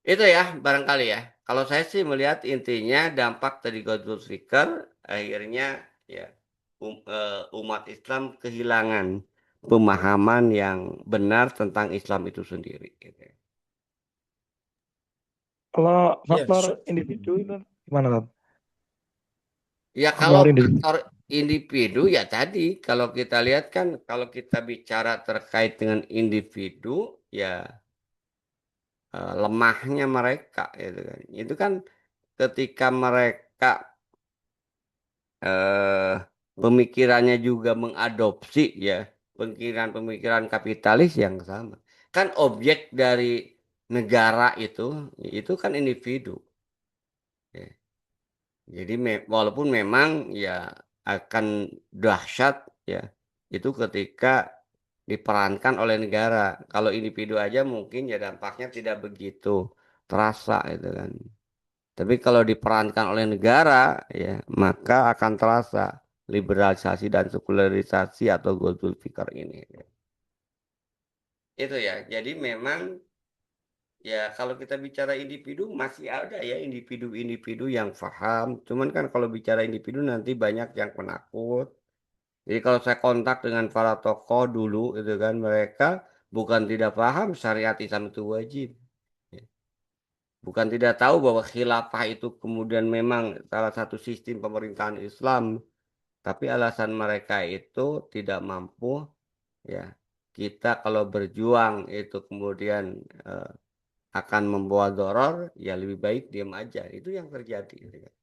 A: Itu ya barangkali ya. Kalau saya sih melihat intinya dampak dari Ghazwul Fikr akhirnya ya umat Islam kehilangan pemahaman yang benar tentang Islam itu sendiri gitu ya.
D: Kalau
C: Ya,
D: faktor individu itu gimana, Tat?
A: Ya kalau
D: Faktor individu.
A: faktor individu ya tadi kalau kita lihat kan kalau kita bicara terkait dengan individu ya lemahnya mereka gitu kan. Itu kan ketika mereka eh, pemikirannya juga mengadopsi ya pemikiran-pemikiran kapitalis yang sama. Kan objek dari negara itu kan individu. Ya. Jadi walaupun memang ya akan dahsyat ya itu ketika diperankan oleh negara. Kalau individu aja mungkin ya dampaknya tidak begitu terasa itu kan. Tapi kalau diperankan oleh negara ya maka akan terasa liberalisasi dan sekularisasi atau Ghazwul Fikr ini. Itu ya. Jadi memang ya kalau kita bicara individu masih ada ya individu-individu yang paham. Cuman kan kalau bicara individu nanti banyak yang penakut. Jadi kalau saya kontak dengan para tokoh dulu itu kan mereka bukan tidak paham syariat Islam itu wajib. Ya. Bukan tidak tahu bahwa khilafah itu kemudian memang salah satu sistem pemerintahan Islam. Tapi alasan mereka itu tidak mampu ya. Kita kalau berjuang itu kemudian eh, akan membawa doror, ya lebih baik diam aja. Itu yang terjadi. Gitu kan.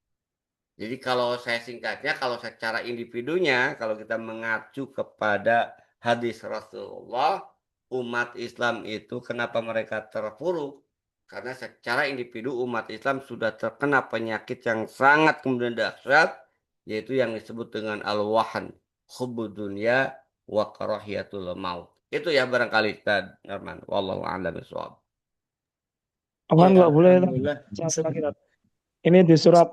A: Jadi kalau saya singkatnya, kalau secara individunya, kalau kita mengacu kepada hadis Rasulullah, umat Islam itu kenapa mereka terpuruk? Karena secara individu umat Islam sudah terkena penyakit yang sangat kemudian dahsyat, yaitu yang disebut dengan al-wahan, hubbud dunya wa karahiyatul maut. Itu ya barangkali Ustaz Norman. Wallahu a'lam bishawab.
D: Apa
C: ya,
D: nggak boleh, Tat?
C: alhamdulillah.
D: Satu lagi, Tat. Ini di surat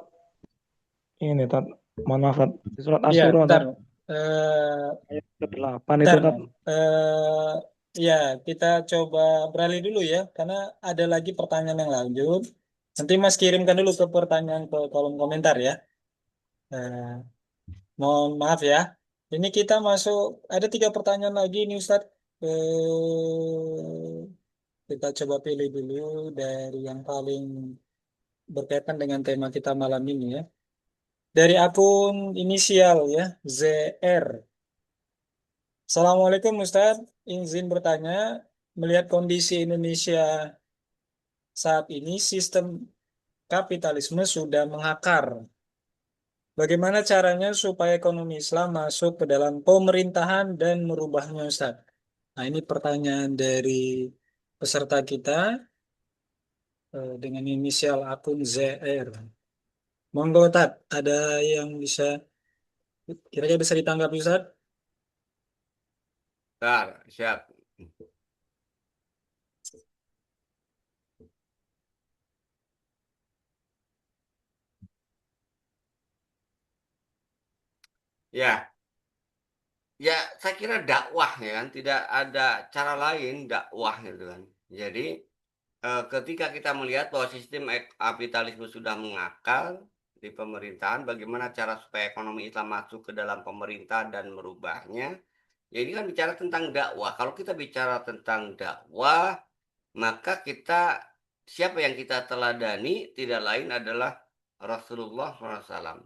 D: ini, Tat. Mohon maaf, Tat. Di surat
C: Ya,
D: Asy-Syura,
C: ntar.
D: Tat. Ayat ke-8 itu,
C: Ntar.
D: Tat.
C: eh, ya, kita coba beralih dulu ya, karena ada lagi pertanyaan yang lanjut. Nanti Mas kirimkan dulu ke pertanyaan ke kolom komentar ya. Eh, Mohon maaf ya. Ini kita masuk, ada 3 pertanyaan lagi nih Ustadz. Kita coba pilih dulu dari yang paling berkaitan dengan tema kita malam ini ya. Dari akun inisial ya, ZR. Assalamualaikum Ustadz, izin bertanya, melihat kondisi Indonesia saat ini, sistem kapitalisme sudah mengakar. Bagaimana caranya supaya ekonomi Islam masuk ke dalam pemerintahan dan merubahnya, Ustaz? Nah, ini pertanyaan dari peserta kita dengan inisial akun ZR. Monggo, Tat, ada yang bisa kira-kira bisa ditanggapi, Ustaz?
A: Bentar, siap. Ya, ya saya kira dakwah ya kan, tidak ada cara lain dakwah gitu kan. Jadi ketika kita melihat bahwa sistem kapitalisme sudah mengakar di pemerintahan, bagaimana cara supaya ekonomi Islam masuk ke dalam pemerintahan dan merubahnya? Ya ini kan bicara tentang dakwah. Kalau kita bicara tentang dakwah, maka kita siapa yang kita teladani tidak lain adalah Rasulullah SAW.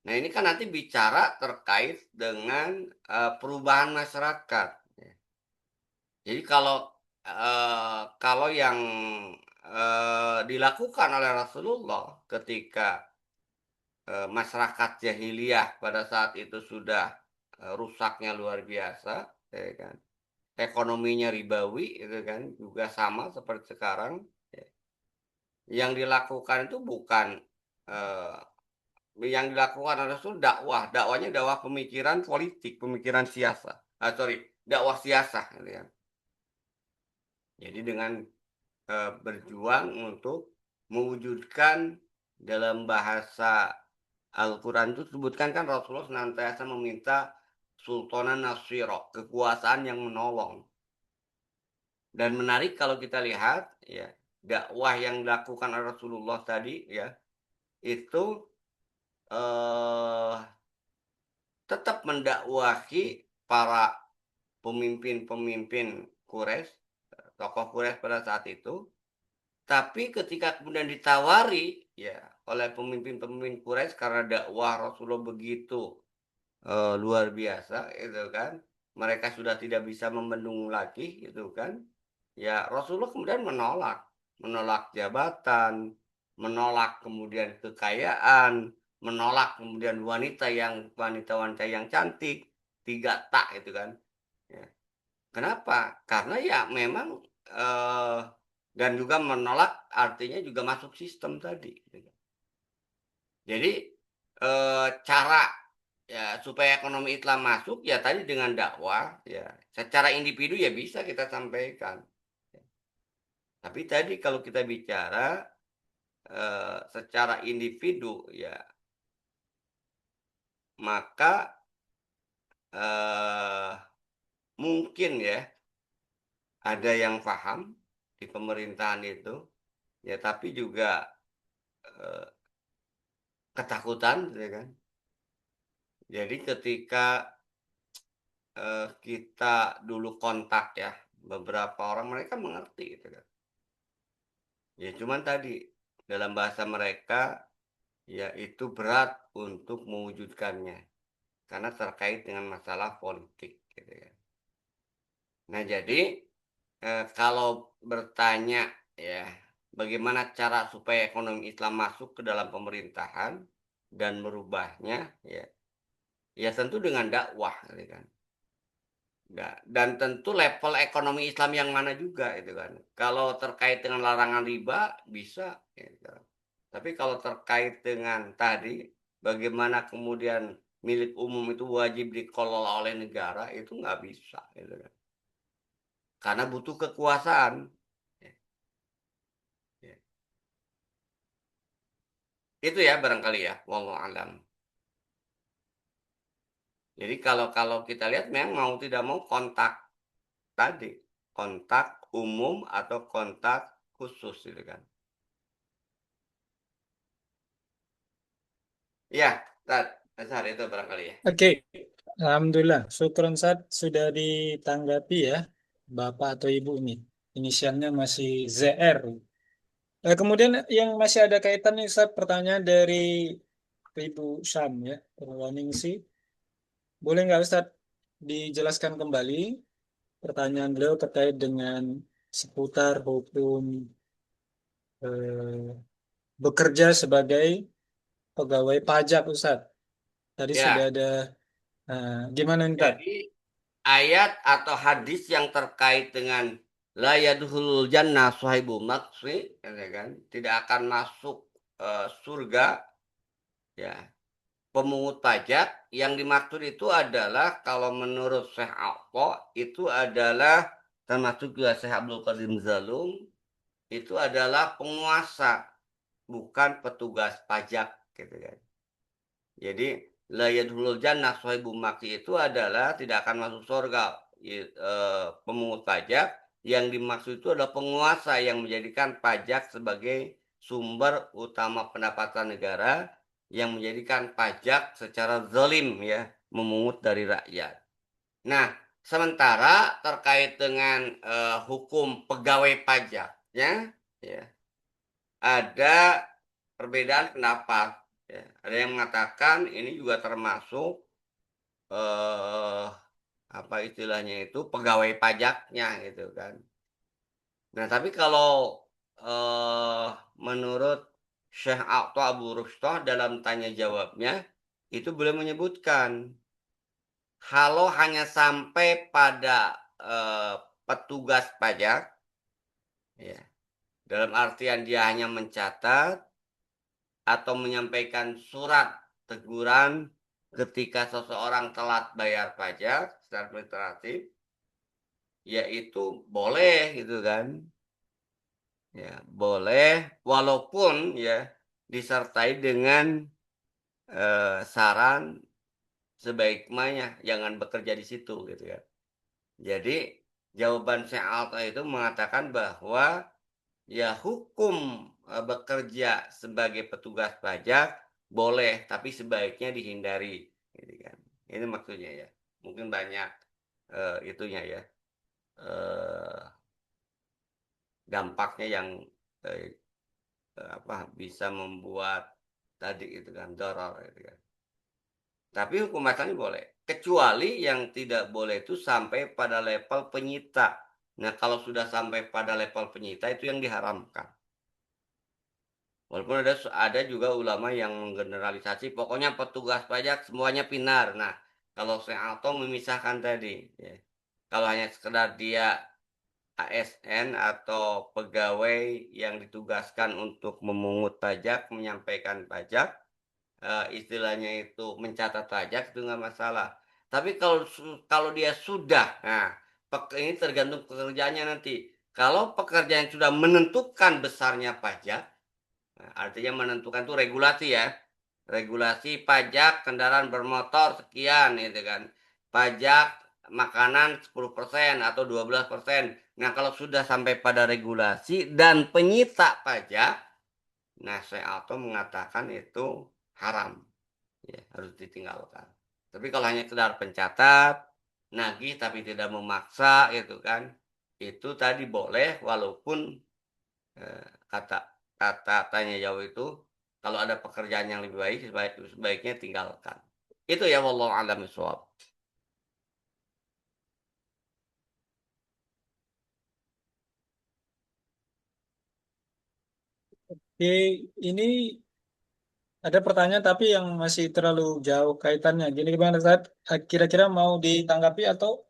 A: Nah, ini kan nanti bicara terkait dengan perubahan masyarakat. Jadi kalau yang dilakukan oleh Rasulullah ketika masyarakat jahiliyah pada saat itu sudah rusaknya luar biasa, ya kan? Ekonominya ribawi, itu kan juga sama seperti sekarang. Ya. Yang dilakukan itu bukan eh, yang dilakukan oleh Rasul dakwahnya dakwah pemikiran politik, pemikiran siasa. Dakwah siasah, gitu kan. Jadi dengan berjuang untuk mewujudkan dalam bahasa Al-Quran itu sebutkan kan Rasulullah senantiasa meminta sultanan nasiro, kekuasaan yang menolong. Dan menarik kalau kita lihat ya, dakwah yang dilakukan oleh Rasulullah tadi ya, itu eh, tetap mendakwahi para pemimpin-pemimpin Quraisy, tokoh Quraisy pada saat itu. Tapi ketika kemudian ditawari ya oleh pemimpin-pemimpin Quraisy karena dakwah Rasulullah begitu luar biasa itu kan, mereka sudah tidak bisa membendung lagi gitu kan. Ya Rasulullah kemudian menolak jabatan, menolak kemudian kekayaan, menolak kemudian wanita-wanita yang cantik, 3 tak itu kan. Ya. Kenapa? Karena ya memang dan juga menolak artinya juga masuk sistem tadi. Jadi cara ya supaya ekonomi Islam masuk ya tadi dengan dakwah ya secara individu ya bisa kita sampaikan. Tapi tadi kalau kita bicara secara individu ya maka eh, mungkin ya ada yang paham di pemerintahan itu ya tapi juga eh, ketakutan ya kan. Jadi ketika kita dulu kontak ya beberapa orang mereka mengerti gitu kan. Ya cuman tadi dalam bahasa mereka ya itu berat untuk mewujudkannya karena terkait dengan masalah politik gitu kan. Nah jadi kalau bertanya ya bagaimana cara supaya ekonomi Islam masuk ke dalam pemerintahan dan merubahnya ya ya tentu dengan dakwah gitu kan. Dan tentu level ekonomi Islam yang mana juga itu kan. Kalau terkait dengan larangan riba bisa gitu. Tapi kalau terkait dengan tadi bagaimana kemudian milik umum itu wajib dikelola oleh negara itu nggak bisa gitu kan. Karena butuh kekuasaan. Ya, ya. Itu ya barangkali ya, wallahu alam. Jadi kalau kita lihat memang mau tidak mau kontak tadi, kontak umum atau kontak khusus gitu kan. Iya, Azhar itu barangkali ya.
C: Oke, Alhamdulillah. Syukron Ustaz sudah ditanggapi ya, Bapak atau Ibu ini. Inisialnya masih ZR. Kemudian yang masih ada kaitannya Ustaz, pertanyaan dari Ibu Syam ya, Perwaningsi. Boleh nggak Ustaz dijelaskan kembali pertanyaan beliau terkait dengan seputar hukum eh, bekerja sebagai pegawai pajak Ustaz. Tadi sudah
A: Ya,
C: ada gimana Ustaz?
A: jadi ayat atau hadis yang terkait dengan la yadkhulul jannah sahibu maksi, ya kan, tidak akan masuk surga ya pemungut pajak yang dimaksud itu adalah kalau menurut Syekh Alpo itu adalah termasuk juga Syekh Abdul Qadim Zalum itu adalah penguasa bukan petugas pajak gitu kan. Jadi la yadkhulul jannah sahibu maki itu adalah tidak akan masuk surga pemungut pajak yang dimaksud itu adalah penguasa yang menjadikan pajak sebagai sumber utama pendapatan negara yang menjadikan pajak secara zalim ya memungut dari rakyat. Nah, sementara terkait dengan hukum pegawai pajaknya ya ada perbedaan pendapat Ya, ada yang mengatakan ini juga termasuk eh, apa istilahnya itu pegawai pajaknya gitu kan. Nah, tapi kalau eh, menurut Syekh Atta Abu Rustah dalam tanya jawabnya itu boleh menyebutkan kalau hanya sampai pada eh, petugas pajak, ya, dalam artian dia hanya mencatat atau menyampaikan surat teguran ketika seseorang telat bayar pajak secara administratif, yaitu boleh gitu kan. Ya, boleh walaupun ya disertai dengan saran sebaiknya jangan bekerja di situ gitu ya. Jadi jawaban Syekh Alta itu mengatakan bahwa ya hukum bekerja sebagai petugas pajak boleh, tapi sebaiknya dihindari, gitu kan. Ini maksudnya ya. Mungkin banyak itunya ya, eh, dampaknya yang eh, apa bisa membuat tadi itu kan doror gitu kan. Tapi hukum asalnya boleh. Kecuali yang tidak boleh itu sampai pada level penyita. Nah, kalau sudah sampai pada level penyita itu yang diharamkan. Walaupun ada juga ulama yang menggeneralisasi, pokoknya petugas pajak semuanya pinar. Nah, kalau saya auto memisahkan tadi, ya. Kalau hanya sekedar dia ASN atau pegawai yang ditugaskan untuk memungut pajak, menyampaikan pajak, istilahnya itu mencatat pajak itu nggak masalah. Tapi kalau dia sudah, nah ini tergantung pekerjaannya nanti. Kalau pekerjaan yang sudah menentukan besarnya pajak, nah, artinya menentukan itu regulasi ya. Regulasi pajak kendaraan bermotor sekian gitu kan. Pajak makanan 10% atau 12%. Nah, kalau sudah sampai pada regulasi dan penyita pajak, nah saya auto mengatakan itu haram. Ya, harus ditinggalkan. Tapi kalau hanya sekedar pencatat, nagih tapi tidak memaksa gitu kan. Itu tadi boleh walaupun kata kata tanya jawab itu kalau ada pekerjaan yang lebih baik sebaiknya tinggalkan. Itu ya wallahu a'lam bishawab.
C: Oke, ini ada pertanyaan tapi yang masih terlalu jauh kaitannya. Gini gimana Ustaz? Kira-kira mau ditanggapi atau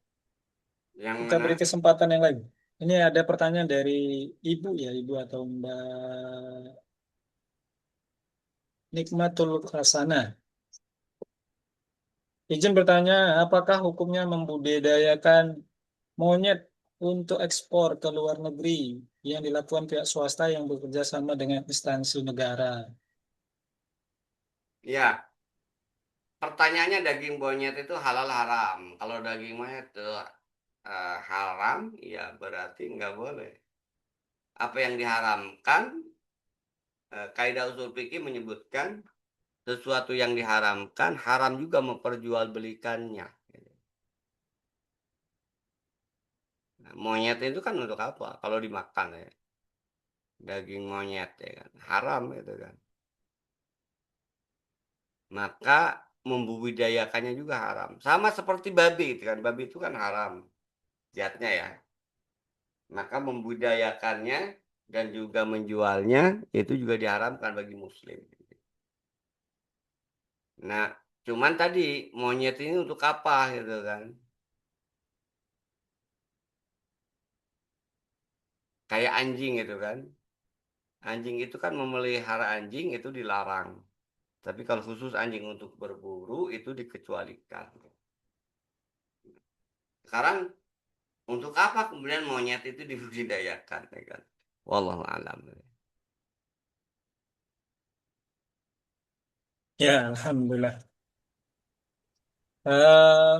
A: Yang
C: kita
A: mana?
C: beri kesempatan yang lain? Ini ada pertanyaan dari Ibu ya, Ibu atau Mbak Nikmatul Hasana. Izin bertanya, apakah hukumnya membudidayakan monyet untuk ekspor ke luar negeri yang dilakukan pihak swasta yang bekerja sama dengan instansi negara?
A: Ya, pertanyaannya daging monyet itu halal haram. Kalau daging monyet itu haram, ya berarti nggak boleh. Apa yang diharamkan, kaidah usul fikih menyebutkan sesuatu yang diharamkan haram juga memperjualbelikannya. Nah, monyet itu kan untuk apa? Kalau dimakan ya, daging monyet ya kan, haram itu kan. Maka membudidayakannya juga haram. Sama seperti babi itu kan, babi itu kan haram zatnya ya. Maka membudidayakannya dan juga menjualnya itu juga diharamkan bagi muslim. Nah, cuman tadi monyet ini untuk apa gitu kan? Kayak anjing gitu kan. Anjing itu kan memelihara anjing itu dilarang. Tapi kalau khusus anjing untuk berburu itu dikecualikan. Sekarang untuk apa kemudian monyet itu dibudidayakan, ya kan? Wallahu a'lam.
C: Ya, Alhamdulillah. Eh,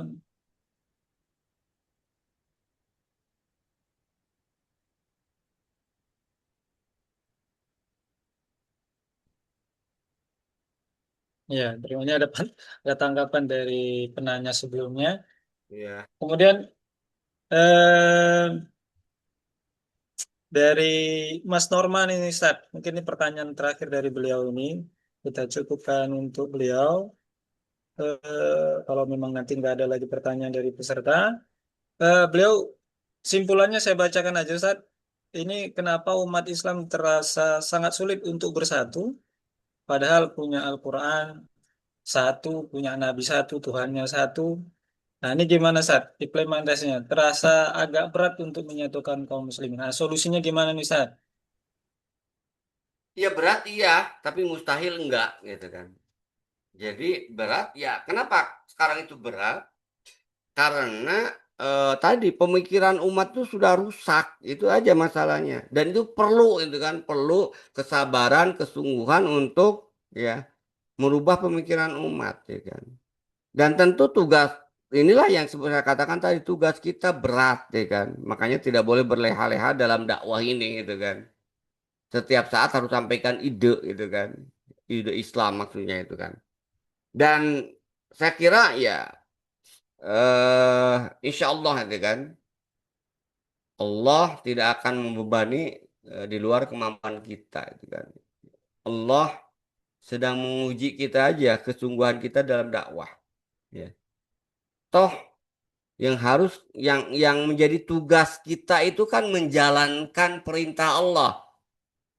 C: ya, berikutnya ada tanggapan dari penanya sebelumnya.
A: Iya,
C: Kemudian eh, dari Mas Norman ini, Ustaz. Mungkin ini pertanyaan terakhir dari beliau ini. kita cukupkan untuk beliau. Kalau memang nanti nggak ada lagi pertanyaan dari peserta, beliau simpulannya saya bacakan aja Ustaz. Ini kenapa umat Islam terasa sangat sulit untuk bersatu, padahal punya Al-Quran satu, punya Nabi satu, Tuhannya satu. Nah, ini gimana Ustaz? Implementasinya terasa agak berat untuk menyatukan kaum muslimin. Nah, solusinya gimana nih Ustaz?
A: Ya berat iya, tapi mustahil enggak gitu kan. Jadi berat ya. Kenapa sekarang itu berat? Karena tadi pemikiran umat itu sudah rusak, itu aja masalahnya. Dan itu perlu itu kan, perlu kesabaran, kesungguhan untuk ya merubah pemikiran umat ya kan. Dan tentu tugas inilah yang seperti saya katakan tadi, tugas kita berat ya kan. Makanya tidak boleh berleha-leha dalam dakwah ini gitu kan. Setiap saat harus sampaikan ide gitu kan. Ide Islam maksudnya itu kan. Dan saya kira ya insya Allah itu kan Allah tidak akan membebani di luar kemampuan kita itu kan. Allah sedang menguji kita aja kesungguhan kita dalam dakwah ya. Toh yang harus yang menjadi tugas kita itu kan menjalankan perintah Allah,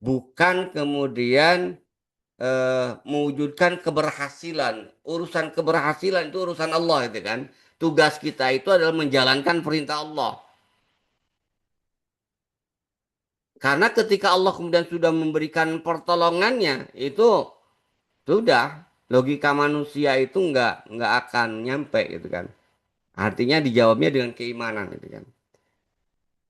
A: bukan kemudian mewujudkan keberhasilan. Urusan keberhasilan itu urusan Allah itu kan. Tugas kita itu adalah menjalankan perintah Allah. Karena ketika Allah kemudian sudah memberikan pertolongannya, itu sudah logika manusia itu nggak akan nyampe gitu kan. Artinya dijawabnya dengan keimanan gitu kan.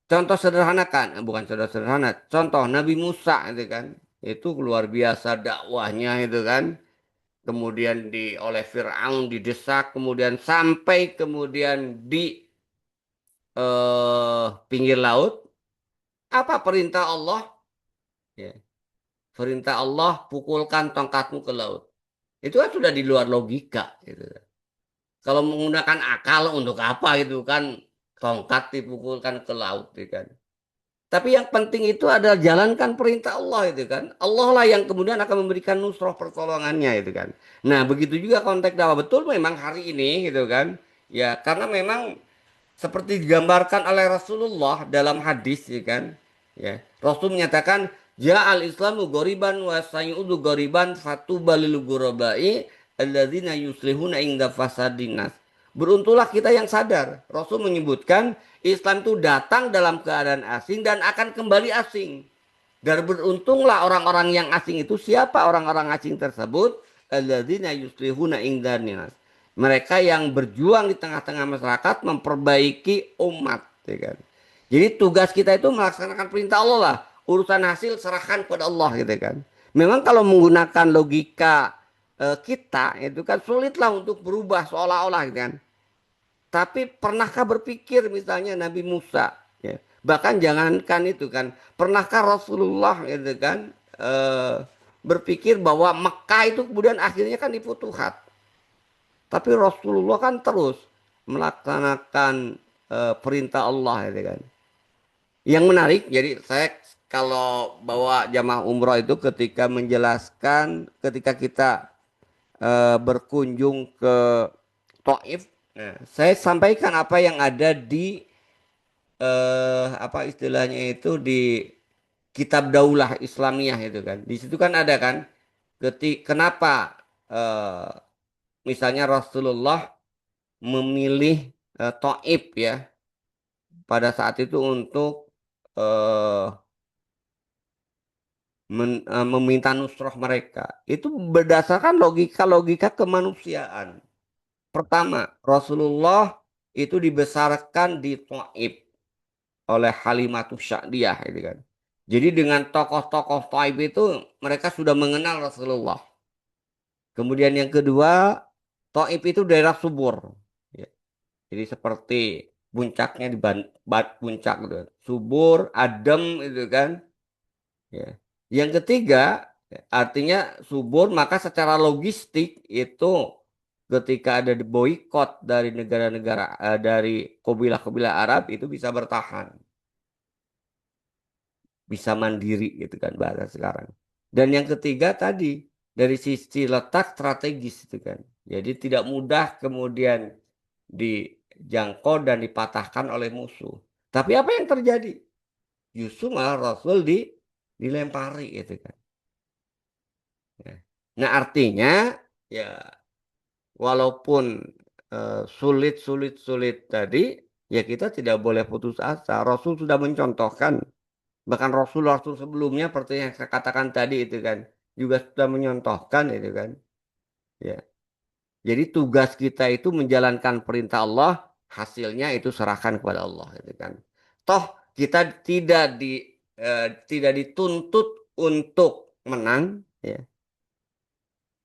A: Contoh sederhana kan, bukan contoh sederhana, contoh Nabi Musa itu kan, itu luar biasa dakwahnya itu kan. Kemudian oleh Fir'aun didesak, kemudian sampai kemudian di pinggir laut. Apa perintah Allah? Ya, perintah Allah pukulkan tongkatmu ke laut. Itu kan sudah di luar logika. Gitu. Kalau menggunakan akal untuk apa itu kan tongkat dipukulkan ke laut, gitu kan. Tapi yang penting itu adalah jalankan perintah Allah itu kan. Allah lah yang kemudian akan memberikan nusroh pertolongannya itu kan. Nah begitu juga konteks dakwah betul memang hari ini gitu kan. Ya karena memang seperti digambarkan oleh Rasulullah dalam hadis ya kan. Ya, Rasul menyatakan ja'al Islamu goriban wa sayudu goriban fatubalil gurabai alladzina yuslihuna inda fasadinas. Beruntunglah kita yang sadar. Rasul menyebutkan Islam itu datang dalam keadaan asing dan akan kembali asing. Dan beruntunglah orang-orang yang asing itu. Siapa orang-orang asing tersebut? Alladzina yuslihuna inda ninas. Mereka yang berjuang di tengah-tengah masyarakat memperbaiki umat, ya kan. Jadi tugas kita itu melaksanakan perintah Allah lah. Urusan hasil serahkan kepada Allah gitu kan. Memang kalau menggunakan logika kita itu kan sulitlah untuk berubah seolah-olah gitu kan. Tapi pernahkah berpikir misalnya Nabi Musa ya. Bahkan jangankan itu kan, pernahkah Rasulullah gitu kan berpikir bahwa Mekah itu kemudian akhirnya kan difutuhat. Tapi Rasulullah kan terus melaksanakan perintah Allah gitu kan. Yang menarik, jadi saya kalau bawa jamaah umroh itu ketika menjelaskan, ketika kita berkunjung ke Taif, nah, saya sampaikan apa yang ada di apa istilahnya itu di Kitab Daulah Islamiyah itu kan. Di situ kan ada kan, kenapa misalnya Rasulullah memilih Taif ya pada saat itu untuk eh, meminta nusroh mereka. Itu berdasarkan logika-logika kemanusiaan. Pertama, Rasulullah itu dibesarkan di Taif oleh Halimatus Sa'diyah itu kan. Jadi dengan tokoh-tokoh Taif itu mereka sudah mengenal Rasulullah. Kemudian yang kedua, Taif itu daerah subur. Ya. Jadi seperti puncaknya di puncak gitu. Subur, adem itu kan. Ya. Yang ketiga, artinya subur maka secara logistik itu ketika ada boykot dari negara-negara dari kabilah-kabilah Arab itu bisa bertahan, bisa mandiri gitu kan bahasa sekarang. Dan yang ketiga tadi dari sisi letak strategis itu kan. Jadi tidak mudah kemudian dijangkau dan dipatahkan oleh musuh. Tapi apa yang terjadi? Justru malah Rasul dilempari gitu kan. Ya. Nah artinya ya walaupun sulit tadi ya kita tidak boleh putus asa. Rasul sudah mencontohkan. Bahkan Rasul-Rasul sebelumnya seperti yang saya katakan tadi itu kan juga sudah menyontohkan itu kan. Ya. Jadi tugas kita itu menjalankan perintah Allah, hasilnya itu serahkan kepada Allah gitu kan. Toh kita tidak dituntut untuk menang ya.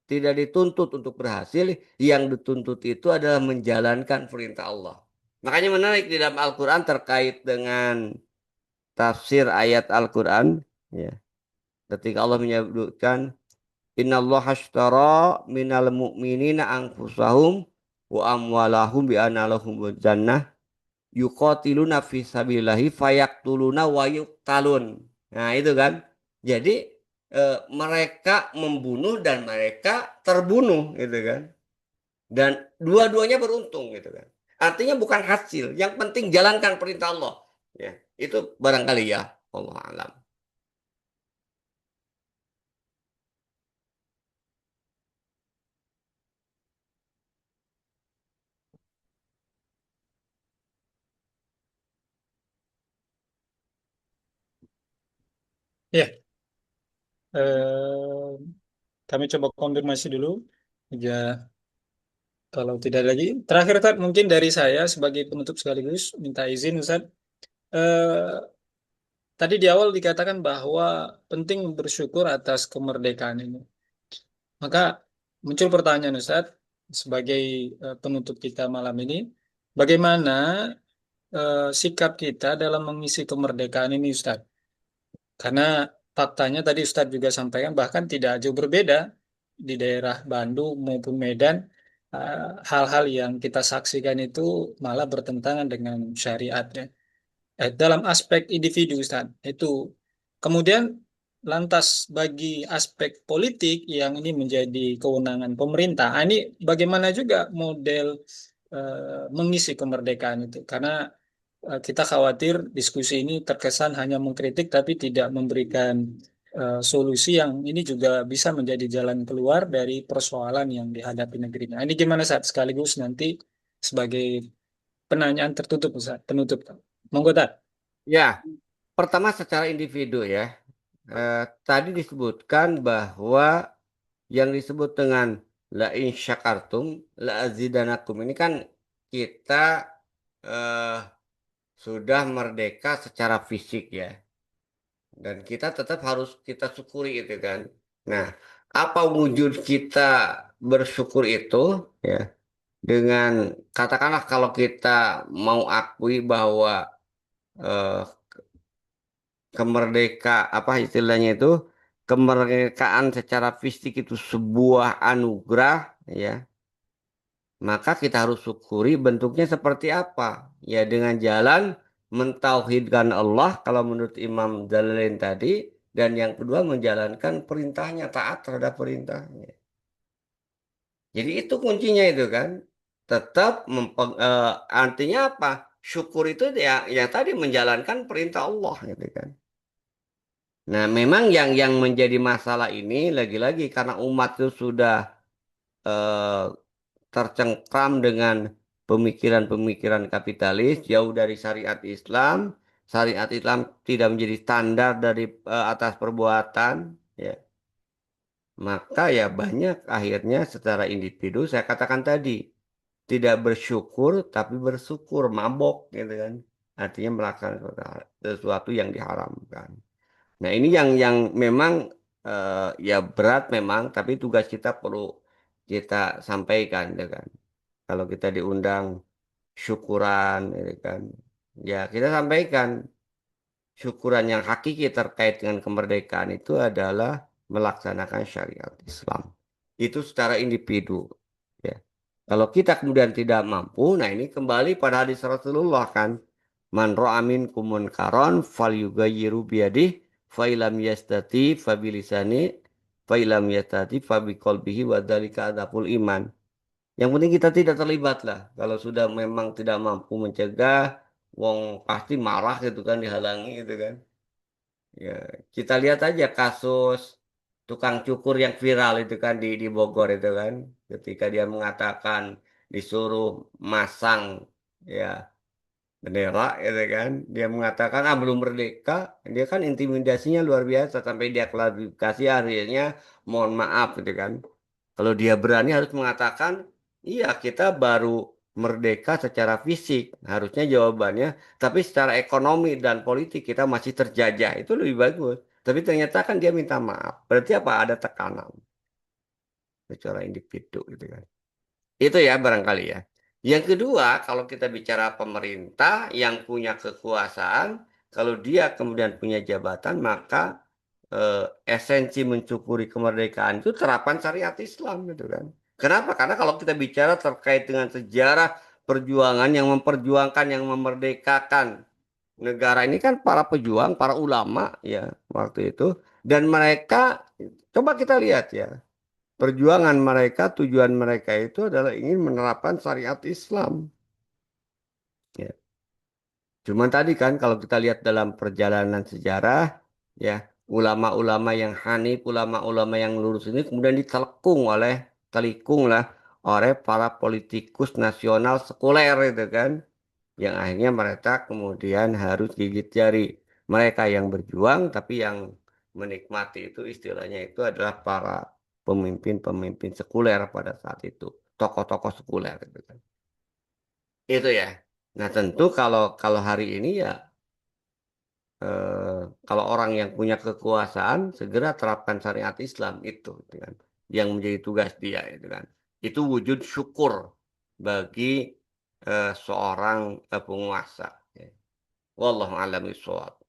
A: Tidak dituntut untuk berhasil, yang dituntut itu adalah menjalankan perintah Allah. Makanya menarik di dalam Al-Qur'an terkait dengan tafsir ayat Al-Qur'an ya. Ketika Allah menyebutkan Innallaha ashtara minal mu'minina anfusahum wa amwalahum bi anna lahumul jannah yuqatiluna fi sabilillahi fayaqtuluna wa yuqtalun. Nah, itu kan. Jadi mereka membunuh dan mereka terbunuh gitu kan. Dan dua-duanya beruntung gitu kan. Artinya bukan hasil, yang penting jalankan perintah Allah. Ya, itu barangkali ya Allah alam.
C: Ya, eh, kami coba konfirmasi dulu. Ya, kalau tidak lagi, terakhir Ustaz, mungkin dari saya sebagai penutup sekaligus minta izin Ustaz. Eh, Tadi di awal dikatakan bahwa penting bersyukur atas kemerdekaan ini. Maka muncul pertanyaan Ustaz, sebagai penutup kita malam ini, bagaimana sikap kita dalam mengisi kemerdekaan ini Ustaz? Karena faktanya tadi Ustadz juga sampaikan bahkan tidak jauh berbeda di daerah Bandung maupun Medan, hal-hal yang kita saksikan itu malah bertentangan dengan syariat ya. Dalam aspek individu Ustadz itu kemudian lantas bagi aspek politik yang ini menjadi kewenangan pemerintah. Ini bagaimana juga model mengisi kemerdekaan itu karena kita khawatir diskusi ini terkesan hanya mengkritik tapi tidak memberikan solusi yang ini juga bisa menjadi jalan keluar dari persoalan yang dihadapi negerinya. Ini gimana saat sekaligus nanti sebagai penanyaan tertutup Ustaz, penutup. Monggo Tat.
A: Ya, pertama secara individu ya. Tadi disebutkan bahwa yang disebut dengan la in syakartum la azidanakum ini kan kita eh, sudah merdeka secara fisik ya. Dan kita tetap harus kita syukuri itu kan. Nah, apa wujud kita bersyukur itu ya dengan katakanlah kalau kita mau akui bahwa eh, apa istilahnya itu kemerdekaan secara fisik itu sebuah anugerah ya, maka kita harus syukuri bentuknya seperti apa ya, dengan jalan mentauhidkan Allah kalau menurut Imam Jalalain tadi, dan yang kedua menjalankan perintahnya, taat terhadap perintahnya. Jadi itu kuncinya itu kan, tetap artinya apa, syukur itu ya yang tadi menjalankan perintah Allah gitu kan. Nah, memang yang menjadi masalah ini lagi-lagi karena umat itu sudah eh, tercengkram dengan pemikiran-pemikiran kapitalis, jauh dari syariat Islam. Syariat Islam tidak menjadi standar dari atas perbuatan, ya. Maka ya banyak akhirnya secara individu saya katakan tadi tidak bersyukur tapi bersyukur mabok gitu kan. Artinya melakukan sesuatu yang diharamkan. Nah, ini yang memang ya berat memang, tapi tugas kita perlu kita sampaikan, ya kan. Kalau kita diundang syukuran, ya kan, ya kita sampaikan syukuran yang hakiki terkait dengan kemerdekaan itu adalah melaksanakan syariat Islam. Itu secara individu, ya. Kalau kita kemudian tidak mampu, nah ini kembali pada hadis Rasulullah kan. Man ra'a minkum munkaran falyughayyiru biyadihi fa illam yastati fa bilisani fa ilam yastati fa biqalbihi wa dzalika adzabul iman. Yang penting kita tidak terlibat lah. Kalau sudah memang tidak mampu mencegah, wong pasti marah gitu kan, dihalangi gitu kan. Ya, kita lihat aja kasus tukang cukur yang viral itu kan di Bogor itu kan, ketika dia mengatakan disuruh masang ya bendera gitu kan, dia mengatakan ah belum merdeka, dia kan intimidasinya luar biasa sampai dia klarifikasi akhirnya mohon maaf gitu kan. Kalau dia berani harus mengatakan, iya kita baru merdeka secara fisik. Harusnya jawabannya, tapi secara ekonomi dan politik kita masih terjajah. Itu lebih bagus. Tapi ternyata kan dia minta maaf. Berarti apa? Ada tekanan secara individu gitu kan. Itu ya barangkali ya. Yang kedua, kalau kita bicara pemerintah yang punya kekuasaan, kalau dia kemudian punya jabatan, maka eh, esensi mencukuri kemerdekaan itu terapan syariat Islam gitu kan. Kenapa? Karena kalau kita bicara terkait dengan sejarah perjuangan yang memperjuangkan, yang memerdekakan negara ini kan para pejuang, para ulama ya waktu itu. Dan mereka, coba kita lihat ya, perjuangan mereka, tujuan mereka itu adalah ingin menerapkan syariat Islam. Ya. Cuman tadi kan kalau kita lihat dalam perjalanan sejarah, ya ulama-ulama yang hanif, ulama-ulama yang lurus ini kemudian telikung lah oleh para politikus nasional sekuler itu kan, yang akhirnya mereka kemudian harus gigit jari. Mereka yang berjuang, tapi yang menikmati itu istilahnya itu adalah para pemimpin-pemimpin sekuler pada saat itu, tokoh-tokoh sekuler itu kan. Itu ya. Nah tentu kalau kalau hari ini ya eh, kalau orang yang punya kekuasaan segera terapkan syariat Islam itu gitu kan yang menjadi tugas dia itu kan itu wujud syukur bagi seorang penguasa ya. Wallahu a'lam bishawab.